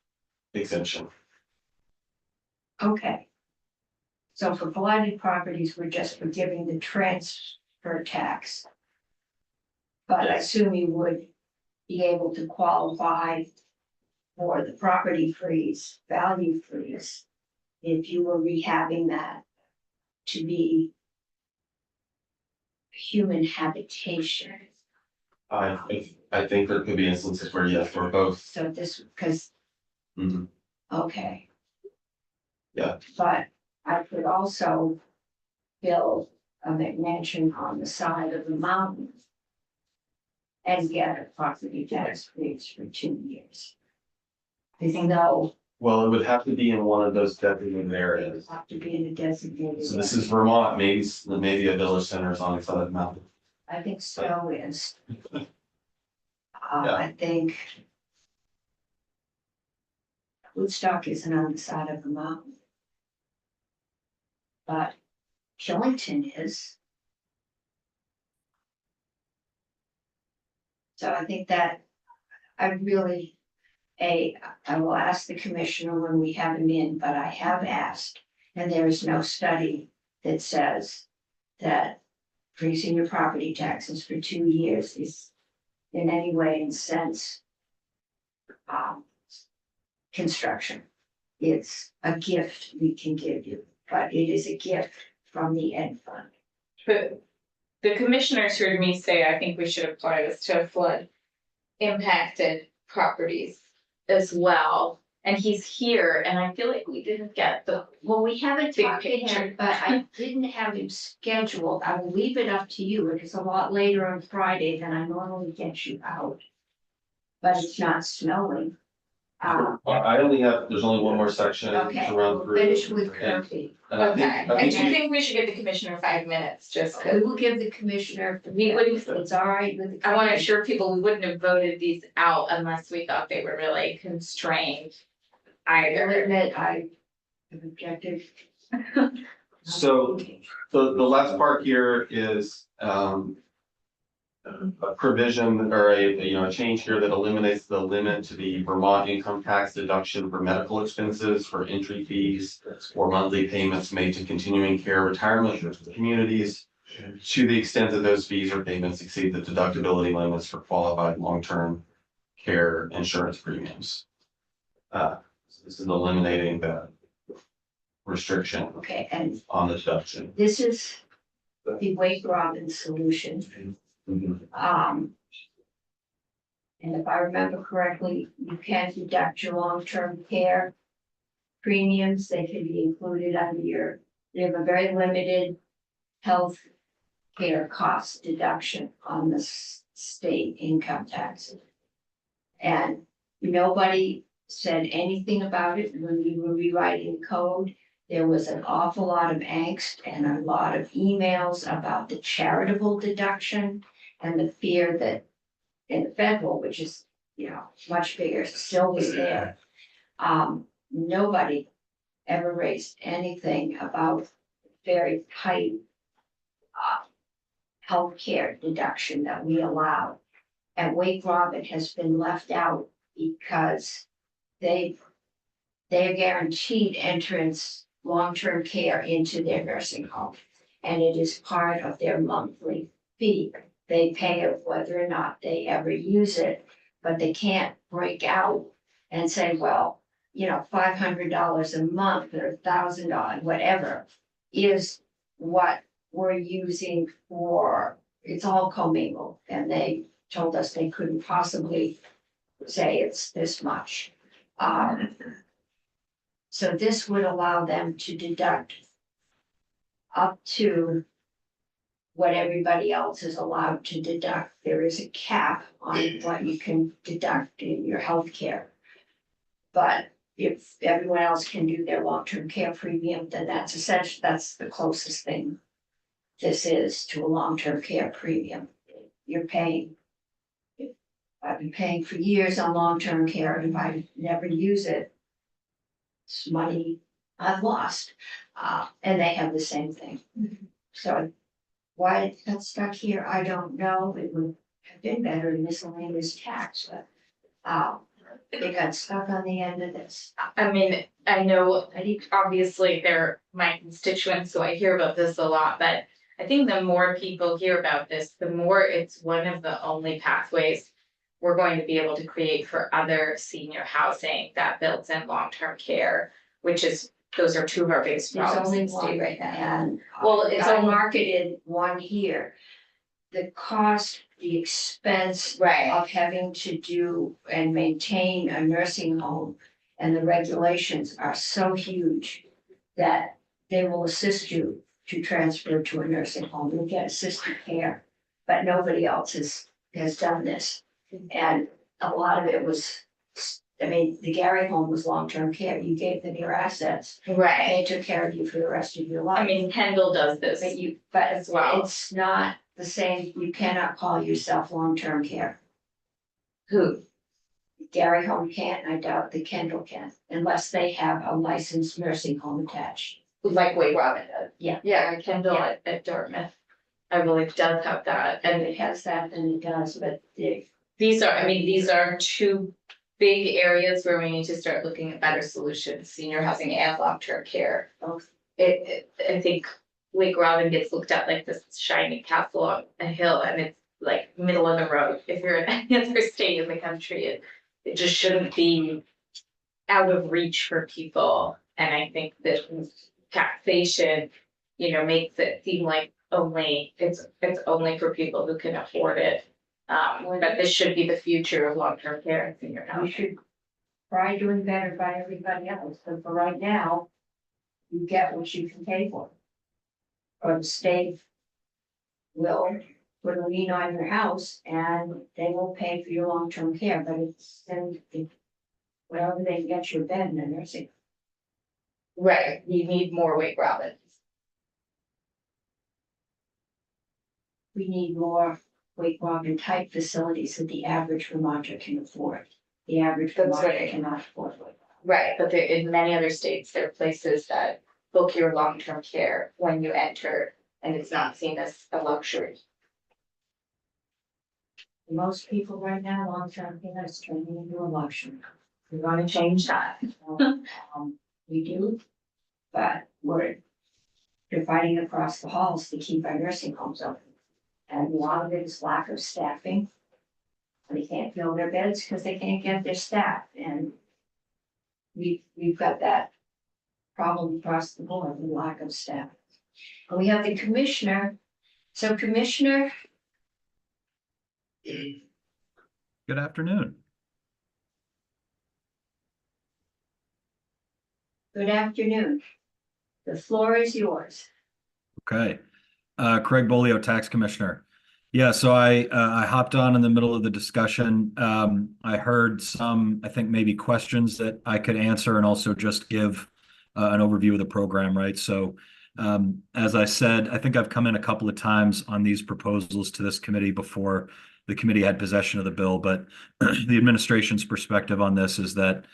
exemption. Okay. So for blighted properties, we're just forgiving the transfer tax. But I assume you would be able to qualify for the property freeze, value freeze, if you were rehabbing that to be human habitation. I think there could be instances where yes, for both. So this, because, Mhm. okay. Yeah. But I could also build a McMansion on the side of the mountain and get a property tax freeze for 2 years. Even though Well, it would have to be in one of those designated it areas. would have to be in a designated. So this area. is Vermont, maybe a village center is on the side of the mountain. I think so is. I think Woodstock isn't on the side of the mountain. But Killington is. So I think that I really, I will ask the commissioner when we have him in, but I have asked, and there is no study that says that freezing your property taxes for 2 years in any way and sense construction. It's a gift we can give you, but it is a gift from the Ed Fund. But the commissioners heard me say, I think we should apply this to flood impacted properties as well. And he's here, and I feel like we didn't get the, Well, we haven't Big talked to picture. him, but I didn't have him scheduled. I will leave it up to you. It's a lot later on Friday than I normally get you out. But it's not snowing. I only have, there's only one more section Okay, to run we'll through. finish with and- Kirby. And I okay, think, I I think do we- think we should give the commissioner 5 minutes, just We because will give the commissioner, We wouldn't- it's all right with the. I want to assure people we wouldn't have voted these out unless we thought they were really constrained I either. admit I have objected. So the last part here is, a provision or a change here that eliminates the limit to the Vermont income tax deduction for medical expenses, for entry fees, or monthly payments made to continuing care retirement communities, to the extent that those fees or payments exceed the deductibility limits for qualified long-term care insurance premiums. This is eliminating the restriction Okay, and on the deduction. this is the Wake Robin solution. And if I remember correctly, you can deduct your long-term care premiums. They can be included under your, they have a very limited health care cost deduction on the state income tax. And nobody said anything about it when we were rewriting code. There was an awful lot of angst and a lot of emails about the charitable deduction and the fear that in the federal, which is, much bigger, still was there. Nobody ever raised anything about very tight healthcare deduction that we allow. And Wake Robin has been left out because they're guaranteed entrance long-term care into their nursing home. And it is part of their monthly fee. They pay it whether or not they ever use it, but they can't break out and say, well, $500 a month or $1,000, whatever, is what we're using for, it's all commingled. And they told us they couldn't possibly say it's this much. So this would allow them to deduct up to what everybody else is allowed to deduct. There is a cap on what you can deduct in your healthcare. But if everyone else can do their long-term care premium, then that's essentially, that's the closest thing this is to a long-term care premium. You're paying. I've been paying for years on long-term care, and if I never use it, it's money I've lost. And they have the same thing. So why it got stuck here, I don't know. It would have been better in miscellaneous tax, but it got stuck on the end of this. I mean, I know, obviously they're my constituents, so I hear about this a lot, but I think the more people hear about this, the more it's one of the only pathways we're going to be able to create for other senior housing that builds in long-term care, which is, those are two of our biggest There's problems only in the state one, right now. and Well, it's I only- marketed one here. The cost, the expense Right, of having to do and maintain a nursing home and the regulations are so huge that they will assist you to transfer to a nursing home. You'll get assisted care, but nobody else has done this. And a lot of it was, the Gary home was long-term care. You gave them your assets. right. They took care of you for the rest of your life. I mean, Kendall does this But as well. it's not the same. You cannot call yourself long-term care. Who? Gary Home can't, and I doubt the Kendall can, unless they have a licensed nursing home attached. Like Wade Robin does. Yeah. Yeah, Kendall at Dartmouth, I believe does have that, And and it has that, and it does, but these are two big areas where we need to start looking at better solutions, senior housing and long-term care. both. I think Lake Robin gets looked at like this shiny castle on a hill, and it's like middle of the road. If you're in any other state in the country, it just shouldn't be out of reach for people. And I think that taxation, makes it seem like it's only for people who can afford it. But this should be the future of long-term care and senior We housing. should try doing better by everybody else, but for right now, you get what you can pay for. Or the state will put a lien on your house and they will pay for your long-term care, but it's then wherever they can get your bed in the nursing. Right, you need more Wake Robins. We need more Wake Robin type facilities that the average Vermonter can afford. The average That's Vermonter right. cannot afford. Right, but in many other states, there are places that book your long-term care when you enter, and it's not seen as a luxury. Most people right now, long-term care is turning into a luxury. We want to change that. We do, but they're fighting across the halls to keep our nursing homes open. And a lot of it is lack of staffing. They can't fill their beds because they can't get their staff, and we've got that problem across the board, with lack of staff. And we have the commissioner, so Commissioner, Good afternoon. good afternoon. The floor is yours. Okay. Craig Bolio, Tax Commissioner. Yeah, so I hopped on in the middle of the discussion. I heard some, I think maybe questions that I could answer and also just give an overview of the program, right? So as I said, I think I've come in a couple of times on these proposals to this committee before the committee had possession of the bill, but the administration's perspective on this is that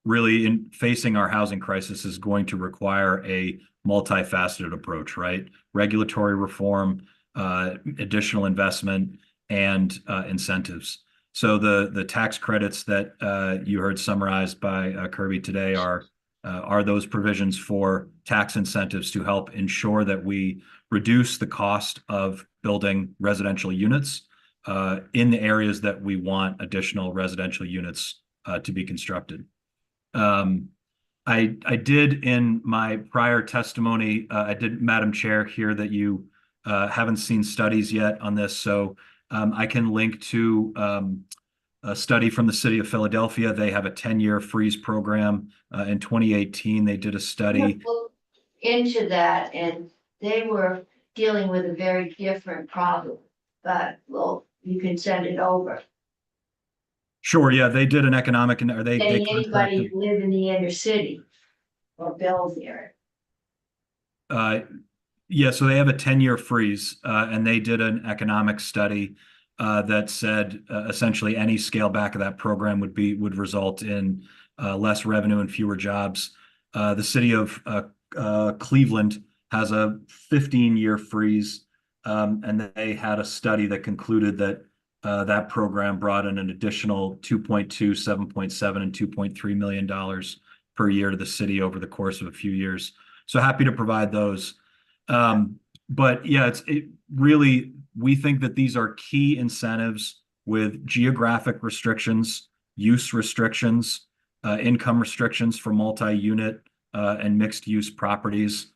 really in facing our housing crisis is going to require a multifaceted approach, right? Regulatory reform, additional investment, and incentives. So the tax credits that you heard summarized by Kirby today are those provisions for tax incentives to help ensure that we reduce the cost of building residential units in the areas that we want additional residential units to be constructed. I did in my prior testimony, Madam Chair, hear that you haven't seen studies yet on this, so I can link to a study from the city of Philadelphia. They have a 10-year freeze program. In 2018, they did a study. Look into that, and they were dealing with a very different problem, but you can send it over. Sure, yeah, they did an economic, or they Anybody contracted. who live in the inner city or build there. Yeah, so they have a 10-year freeze, and they did an economic study that said essentially any scale back of that program would result in less revenue and fewer jobs. The city of Cleveland has a 15-year freeze, and they had a study that concluded that that program brought in an additional $2.2, $7.7, and $2.3 million per year to the city over the course of a few years. So happy to provide those. But yeah, really, we think that these are key incentives with geographic restrictions, use restrictions, income restrictions for multi-unit and mixed-use properties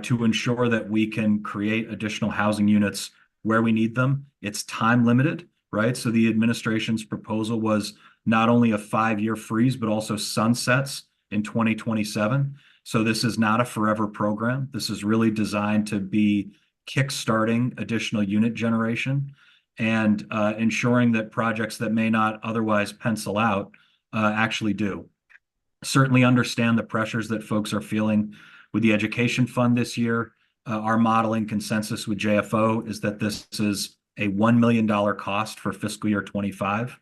to ensure that we can create additional housing units where we need them. It's time limited, right? So the administration's proposal was not only a 5-year freeze, but also sunsets in 2027. So this is not a forever program. This is really designed to be kickstarting additional unit generation and ensuring that projects that may not otherwise pencil out actually do. Certainly understand the pressures that folks are feeling with the education fund this year. Our modeling consensus with JFO is that this is a $1 million cost for fiscal year 25,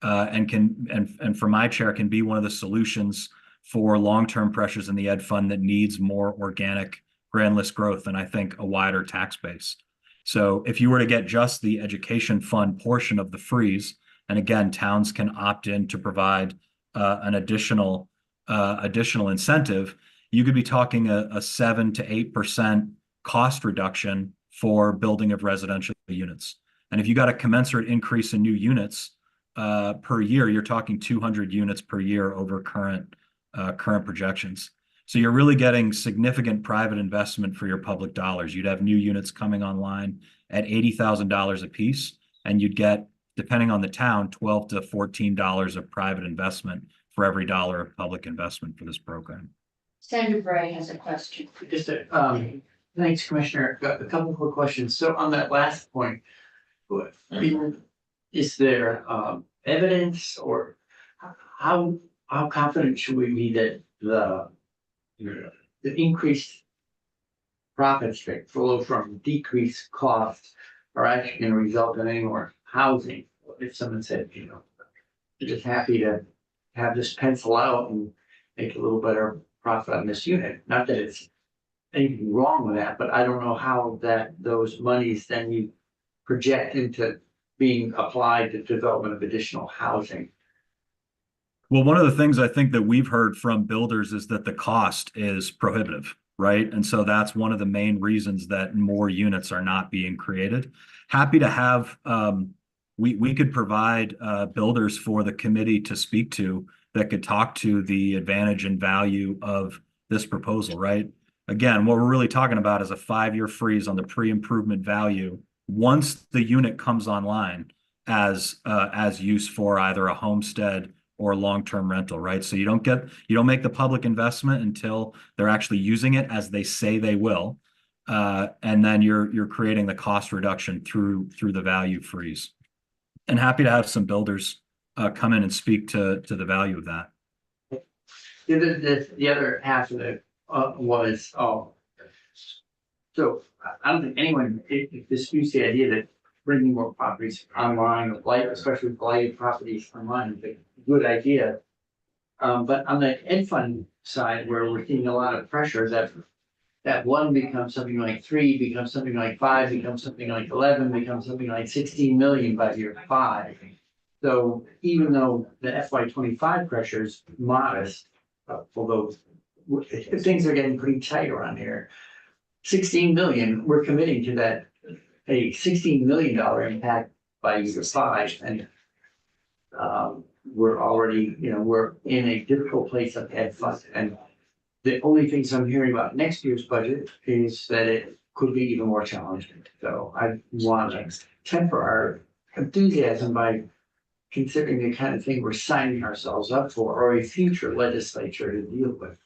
and for my chair can be one of the solutions for long-term pressures in the ed fund that needs more organic grand list growth and I think a wider tax base. So if you were to get just the education fund portion of the freeze, and again, towns can opt in to provide an additional incentive, you could be talking a 7 to 8% cost reduction for building of residential units. And if you got a commensurate increase in new units per year, you're talking 200 units per year over current projections. So you're really getting significant private investment for your public dollars. You'd have new units coming online at $80,000 a piece, and you'd get, depending on the town, $12 to $14 of private investment for every dollar of public investment for this program. Senator Bray has a question. Just thanks, Commissioner. Got a couple quick questions. So on that last point, is there evidence, or how confident should we be that the increased profits that flow from decreased costs are actually going to result in any more housing? If someone said, you know, they're just happy to have this pencil out and make a little better profit on this unit. Not that it's anything wrong with that, but I don't know how those monies then you project into being applied to development of additional housing. Well, one of the things I think that we've heard from builders is that the cost is prohibitive, right? And so that's one of the main reasons that more units are not being created. Happy to have, we could provide builders for the committee to speak to that could talk to the advantage and value of this proposal, right? Again, what we're really talking about is a 5-year freeze on the pre-improvement value once the unit comes online as use for either a homestead or long-term rental, right? So you don't make the public investment until they're actually using it as they say they will. And then you're creating the cost reduction through the value freeze. And happy to have some builders come in and speak to the value of that. The other half of it was, so I don't think anyone disputes the idea that bringing more properties online, especially blighted properties online, is a good idea. But on the Ed Fund side, where we're seeing a lot of pressure, that 1 becomes something like 3, becomes something like 5, becomes something like 11, becomes something like 16 million by year 5. So even though the FY25 pressure is modest, although things are getting pretty tight around here, 16 million, we're committing to that, a $16 million impact by year 5. And we're already, we're in a difficult place of Ed Fund. And the only things I'm hearing about next year's budget is that it could be even more challenging. So I want to temper our enthusiasm by considering the kind of thing we're signing ourselves up for, or a future legislature to deal with.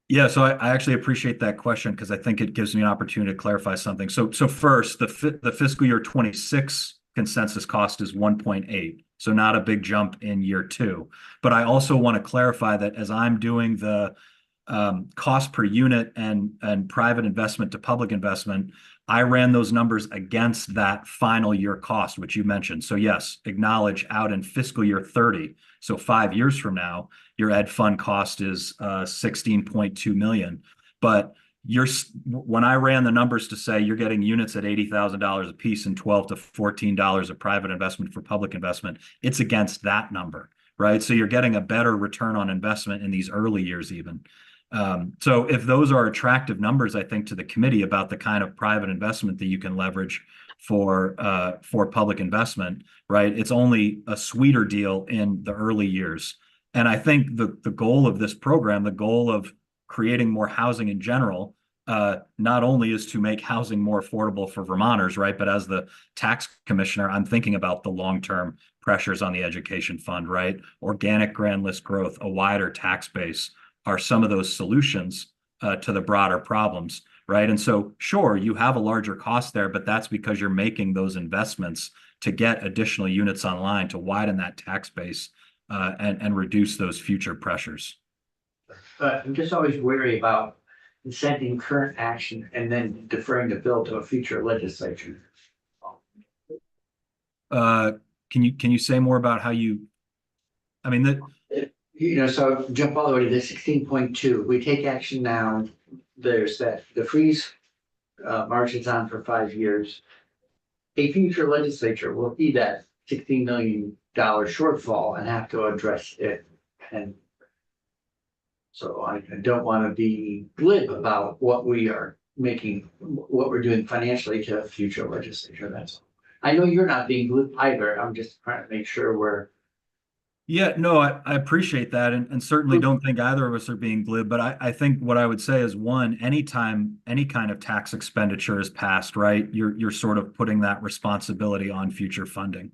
Yeah, so I actually appreciate that question because I think it gives me an opportunity to clarify something. So first, the fiscal year 26 consensus cost is 1.8, so not a big jump in year 2. But I also want to clarify that as I'm doing the cost per unit and private investment to public investment, I ran those numbers against that final year cost, which you mentioned. So yes, acknowledge out in fiscal year 30. So 5 years from now, your Ed Fund cost is 16.2 million. But when I ran the numbers to say you're getting units at $80,000 a piece and $12 to $14 of private investment for public investment, it's against that number, right? So you're getting a better return on investment in these early years even. So if those are attractive numbers, I think, to the committee about the kind of private investment that you can leverage for public investment, right? It's only a sweeter deal in the early years. And I think the goal of this program, the goal of creating more housing in general, not only is to make housing more affordable for Vermonters, right? But as the tax commissioner, I'm thinking about the long-term pressures on the education fund, right? Organic grand list growth, a wider tax base are some of those solutions to the broader problems, right? And so, sure, you have a larger cost there, but that's because you're making those investments to get additional units online to widen that tax base and reduce those future pressures. But I'm just always wary about incenting current action and then deferring the bill to a future legislature. Can you say more about how you? I mean, so jump all the way to the 16.2. We take action now. There's that the freeze marches on for 5 years. A future legislature will see that $16 million shortfall and have to address it. And so I don't want to be glib about what we are making what we're doing financially to a future legislature, that's all. I know you're not being glib either, I'm just trying to make sure we're. Yeah, no, I appreciate that and certainly don't think either of us are being glib, but I think what I would say is one, anytime any kind of tax expenditure is passed, right, you're sort of putting that responsibility on future funding.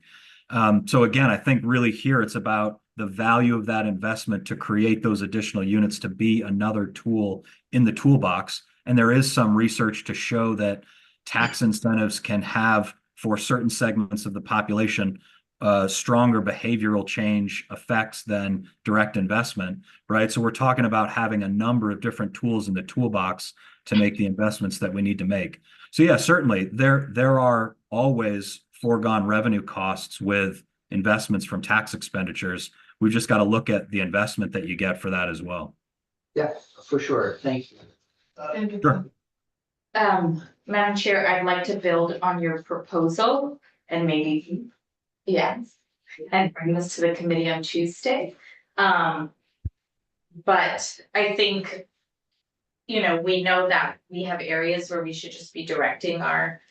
So again, I think really here it's about the value of that investment to create those additional units to be another tool in the toolbox. And there is some research to show that tax incentives can have, for certain segments of the population, stronger behavioral change effects than direct investment, right? So we're talking about having a number of different tools in the toolbox to make the investments that we need to make. So yeah, certainly there are always foregone revenue costs with investments from tax expenditures. We've just got to look at the investment that you get for that as well. Yeah, for sure, thank you. Sure. Madam Chair, I'd like to build on your proposal and maybe, yes, and bring this to the committee on Tuesday. But I think, you know, we know that we have areas where we should just be directing our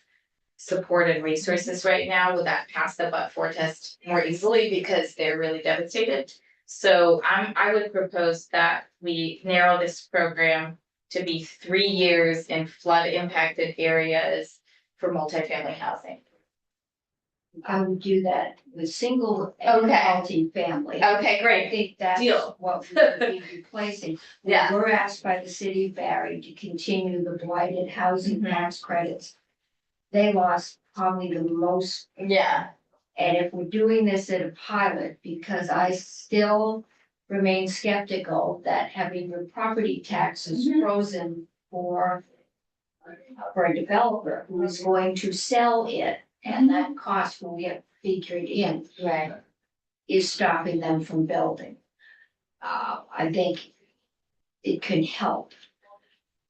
support and resources right now with that pass the but-for test more easily because they're really devastated. So I would propose that we narrow this program to be 3 years in flood impacted areas for multifamily housing. I would do that with single and Okay. multi-family. Okay, I great. think that's Deal. what we would be replacing. Yeah. We're asked by the city of Barry to continue the blighted housing Mhm. tax credits. They lost probably the most, Yeah. and if we're doing this at a pilot, because I still remain skeptical that having your property taxes Mhm. frozen for a developer who is going to sell it, and that cost will get figured in, Right. is stopping them from building. I think it can help,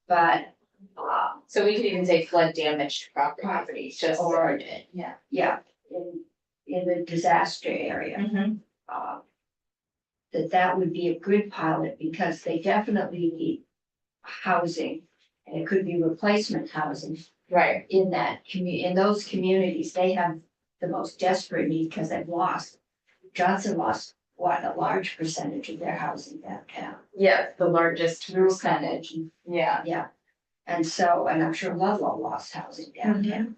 but, So we could even say flood damaged properties, just. or, Yeah. yeah, in the disaster area. Mhm. That would be a good pilot because they definitely need housing. And it could be replacement housing Right. in in those communities, they have the most desperate need because they've lost. Johnson lost, what, a large percentage of their housing downtown. Yeah, the largest percentage. Percentage, Yeah. yeah. And so, and I'm sure Ludlow lost housing downtown.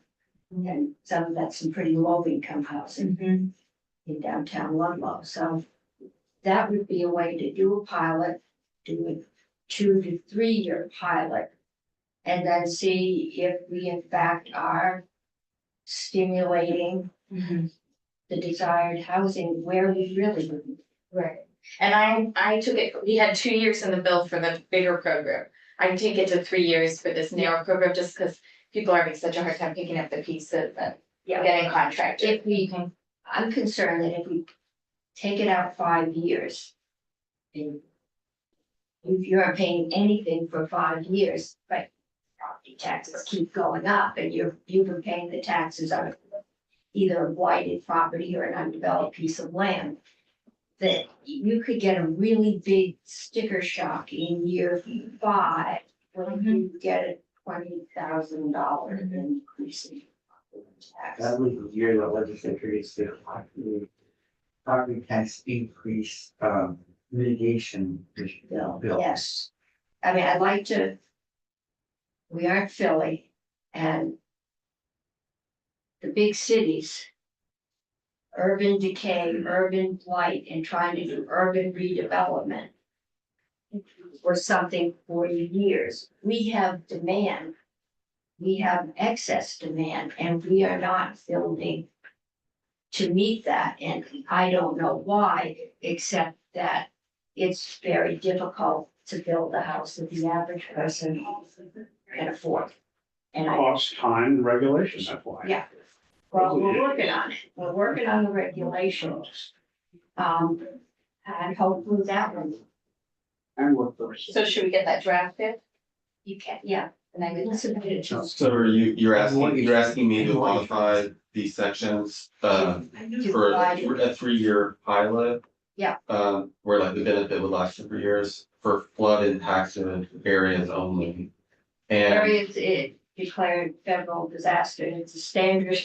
And some of that's some pretty low income housing in downtown Ludlow, so. That would be a way to do a pilot, do a 2 to 3 year pilot. And then see if we in fact are stimulating the desired housing where we really would. Right. And I took it, we had 2 years in the bill for the bigger program. I take it to 3 years for this narrow program just because people are having such a hard time picking up the pieces and getting contracted. If we can, I'm concerned that if we take it out 5 years. And if you aren't paying anything for 5 years, but property taxes keep going up and you've been paying the taxes on either a blighted property or an undeveloped piece of land. That you could get a really big sticker shock in year 5 when you get a $20,000 increase in tax. That was the year the legislature is the property tax increase, mitigation bill. Yes, I mean, I'd like to. We aren't Philly and. The big cities. Urban decay, urban blight, and trying to do urban redevelopment. For something for years, we have demand. We have excess demand and we are not building. To meet that, and I don't know why, except that it's very difficult to build a house that the average person can afford. And Cost, time, regulation, that's why. yeah, well, we're working on it, we're working on the regulations. And hopefully that one, And workforce. So should we get that drafted? you can, yeah, and I can submit it to. So are you're asking me to modify these sections, for a 3 year pilot? Yeah. Where like the benefit would last for 3 years for flood impacted areas only. And Areas it declared federal disaster, it's a standard.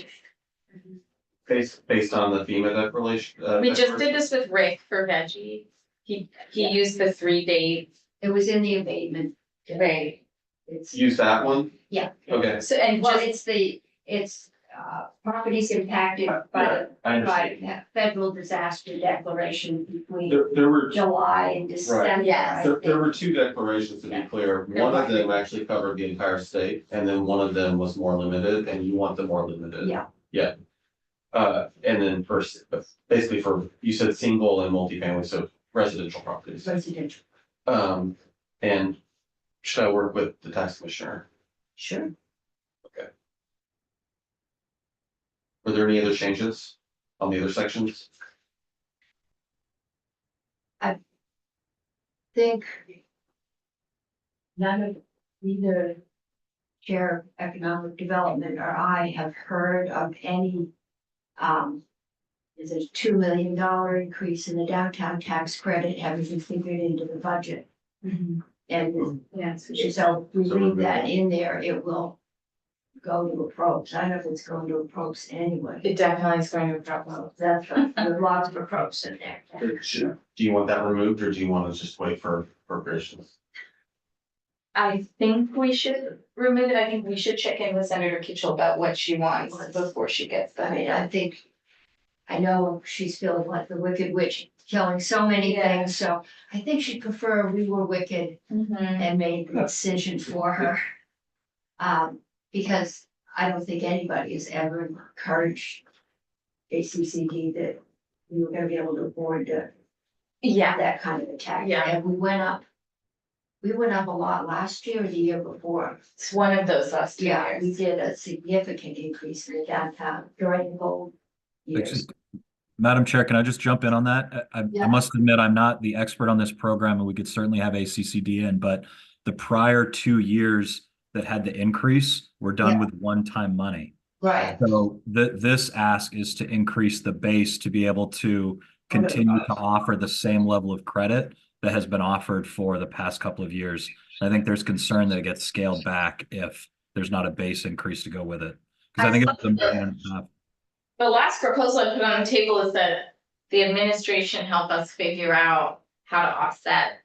based on the FEMA declaration. We just did this with Rick for veggie. He used the 3 day. It was in the abatement. Right. It's, Use that one? yeah. Okay, So, and Well, just, it's properties impacted yeah, by, I understand. by federal disaster declaration between There were, July and December. Yes. I there were think. 2 declarations to be Yeah. clear. One of them actually covered the entire state, and then one of them was more limited, and you want the more limited. Yeah. Yeah. And then first, basically for, you said single and multifamily, so residential properties. Residential, And should I work with the tax commissioner? sure. Were there any other changes on the other sections? Think none of either Chair of Economic Development or I have heard of any, is a $2 million increase in the downtown tax credit having been figured into the budget. And yes, so if we So leave we're that good. in there, it will go to approach. I don't know if it's going to approach anyway. it definitely is going to drop. That's right. There's lots of approach in there. Do you want that removed, or do you want to just wait for appropriations? I think we should remove it. I think we should check in with Senator Kitchell about what she wants before she gets I mean, that. I know she's feeling like the Wicked Witch, killing so many Yeah. things, so I think she'd prefer we were wicked Mhm. and made the decision for her. Because I don't think anybody has ever encouraged ACCD that we were gonna be able to afford Yeah, that kind of attack. Yeah. And we went up a lot last year or the year before. it's one of those last 2 Yeah, we years. did a significant increase in the downtown during the whole years. Excuse- Madam Chair, can I just jump in on that? I Yeah. must admit, I'm not the expert on this program, and we could certainly have ACCD in, but the prior 2 years that had the increase were done Yeah. with one-time money. Right. So this ask is to increase the base to be able to continue to offer the same level of credit that has been offered for the past couple of years. I think there's concern that it gets scaled back if there's not a base increase to go with it. Because I think it's $1.5 million. The last proposal I put on the table is that the administration help us figure out how to offset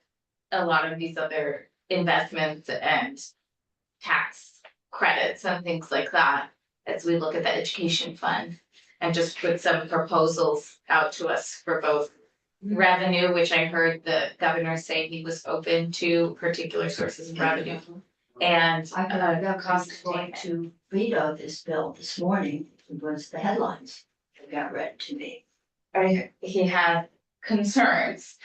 a lot of these other investments and tax credits and things like that as we look at the education fund, and just put some proposals out to us for both revenue, which I heard the governor say he was open to particular sources of revenue, and I got cost going containment. to veto this bill this morning, it was the headlines that got read to me. He had concerns,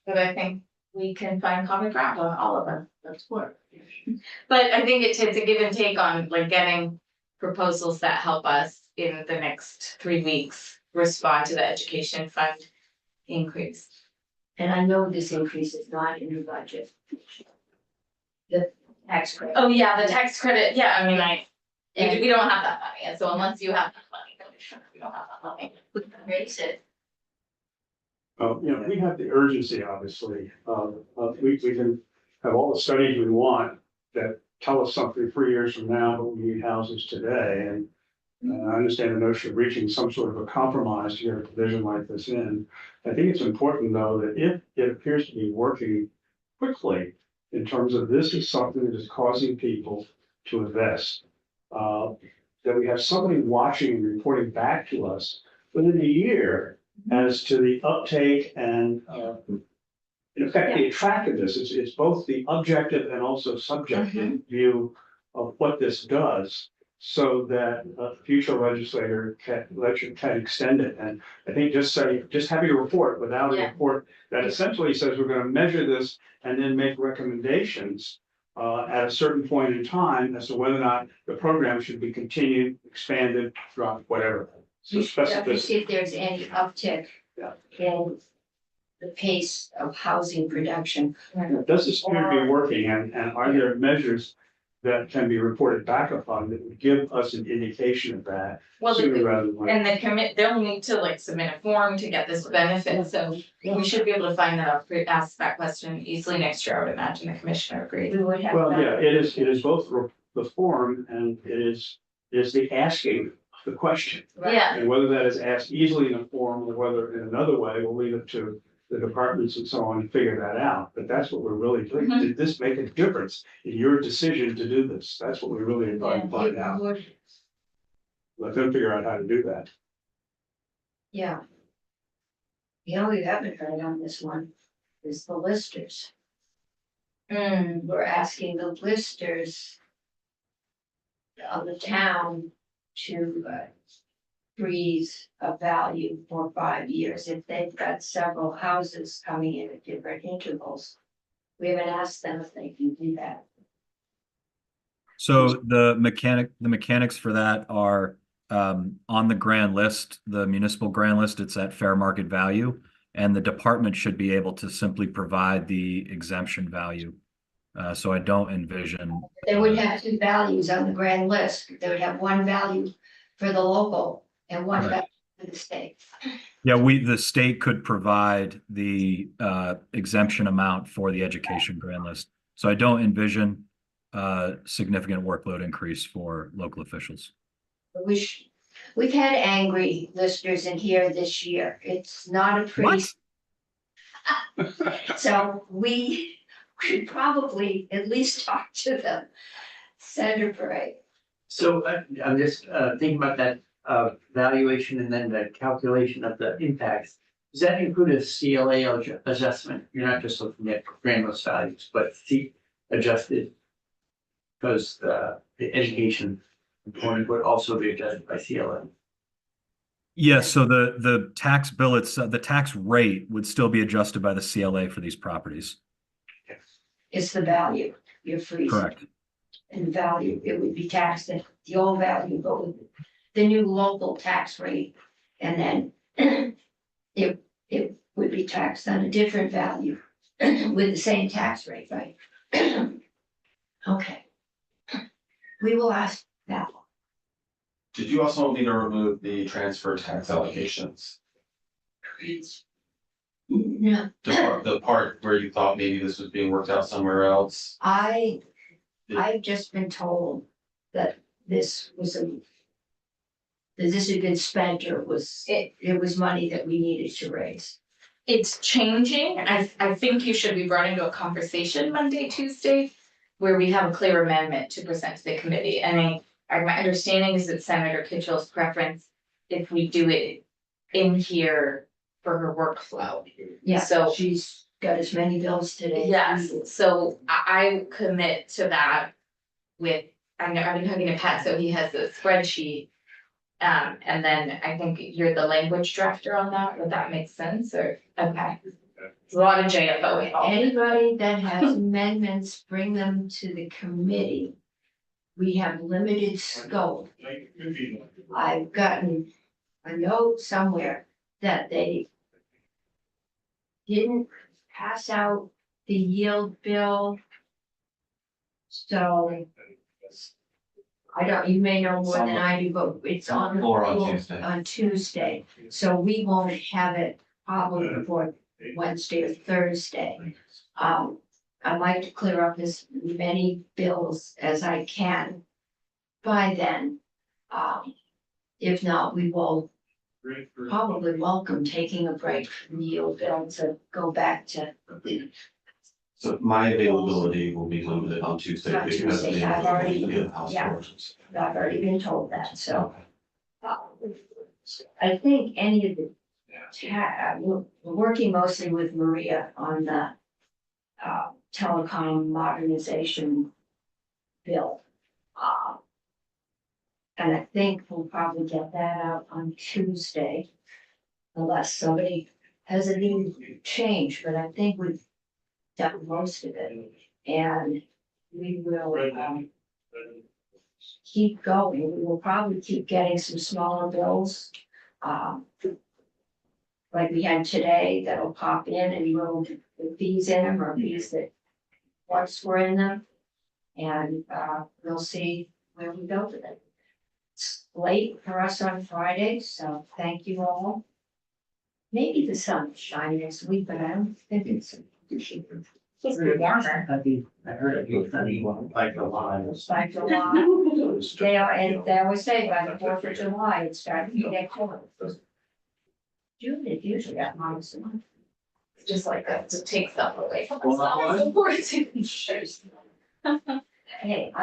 but I think we can find common ground on all of them. That's what. But I think it's a give and take on like getting proposals that help us in the next 3 weeks respond to the education fund increase. And I know this increase is not in your budget. The tax credit. Oh, yeah, the tax credit, yeah, I mean, And we don't have that money, and so unless you have that money, we don't have that money. we can raise it. We have the urgency, obviously, we can have all the studies we want that tell us something 3 years from now, but we need houses today, and I understand the notion of reaching some sort of a compromise to get a provision like this in. I think it's important, though, that if it appears to be working quickly in terms of this is something that is causing people to invest, that we have somebody watching and reporting back to us within a year as to the uptake and, in effect, the attractiveness. It's both the objective and also subjective view of what this does, so that a future legislator can extend it. And I think just having a report without a Yeah. report that essentially says we're gonna measure this and then make recommendations at a certain point in time as to whether or not the program should be continued, expanded, dropped, whatever. So We should definitely specificity. see if there's any uptick Yeah. in the pace of housing production. Does this appear to be working, and are there measures that can be reported back upon that would give us an indication of that Well, sooner rather than later. and they'll need to like submit a form to get this benefit, so we should be able to find that out, ask that question easily next year, I would imagine the commissioner agreed. We would have. Well, yeah, it is both the form and it is the asking of the question. Yeah, And whether that is asked easily in a form or whether in another way, we'll leave it to the departments and so on to figure that out. But that's what we're really doing. Mhm. Did this make a difference in your decision to do this? That's what we really are trying to find out. Let them figure out how to do that. Yeah. The only we haven't heard on this one is the listers. We're asking the listers of the town to freeze a value for 5 years if they've got several houses coming in at different intervals. We haven't asked them if they can do that. So the mechanics for that are on the grand list, the municipal grand list, it's at fair market value. And the department should be able to simply provide the exemption value. So I don't envision. They would have two values on the grand list. They would have one value for the local and one value for the state. Yeah, the state could provide the exemption amount for the education grand list. So I don't envision significant workload increase for local officials. We've had angry listers in here this year. It's not a pretty. So we should probably at least talk to them. Senator Bray. So I'm just thinking about that valuation and then the calculation of the impacts. Does that include a CLA adjustment? You're not just looking at grand list values, but adjusted. Because the education component would also be adjusted by CLA. Yes, so the tax bill, the tax rate would still be adjusted by the CLA for these properties. It's the value you're freezing. Correct. And value, it would be taxed at the old value, but with the new local tax rate. And then it would be taxed on a different value with the same tax rate, right? Okay. We will ask that one. Did you also need to remove the transfer tax allocations? No, The part where you thought maybe this was being worked out somewhere else? I've just been told that this had been spent or it was money that we needed to raise. it's changing. I think you should be brought into a conversation Monday, Tuesday, where we have a clear amendment to present to the committee. And my understanding is that Senator Kitchell's preference, if we do it in here for her workflow. Yeah, So she's got as many bills today. yes, so I commit to that with, I've been talking to Pat, so he has a spreadsheet. And then I think you're the language drafter on that, would that make sense, or, okay. It's a lot of JFO involved. Anybody that has amendments, bring them to the committee. We have limited scope. I've gotten a note somewhere that they didn't pass out the yield bill. So you may know more than I do, but it's on the Or on floor Tuesday. on Tuesday. So we won't have it probably before Wednesday or Thursday. I'd like to clear up as many bills as I can by then. If not, we will probably welcome taking a break from the yield bill to go back to. So my availability will be limited on Tuesday On because of Tuesday, the I've already- availability of house yeah. forces. I've already been told that, so. I think any of the, we're working mostly with Maria on the telecom modernization bill. And I think we'll probably get that out on Tuesday. Unless somebody has a new change, but I think we've done most of it. And we will, keep going. We will probably keep getting some smaller bills. Like we had today, that'll pop in and we'll put fees in them or fees that once were in them. And, we'll see where we go with it. It's late for us on Friday, so thank you all. Maybe the sun will shine next week, but I don't think it's. It's warmer. I heard it was sunny, like a lot. It's like July. They are, and they always say by the 4th of July, it starts to get cold. June, it usually got -1. Just like that, to take stuff away from Well, that us. was- Supporting. Hey, I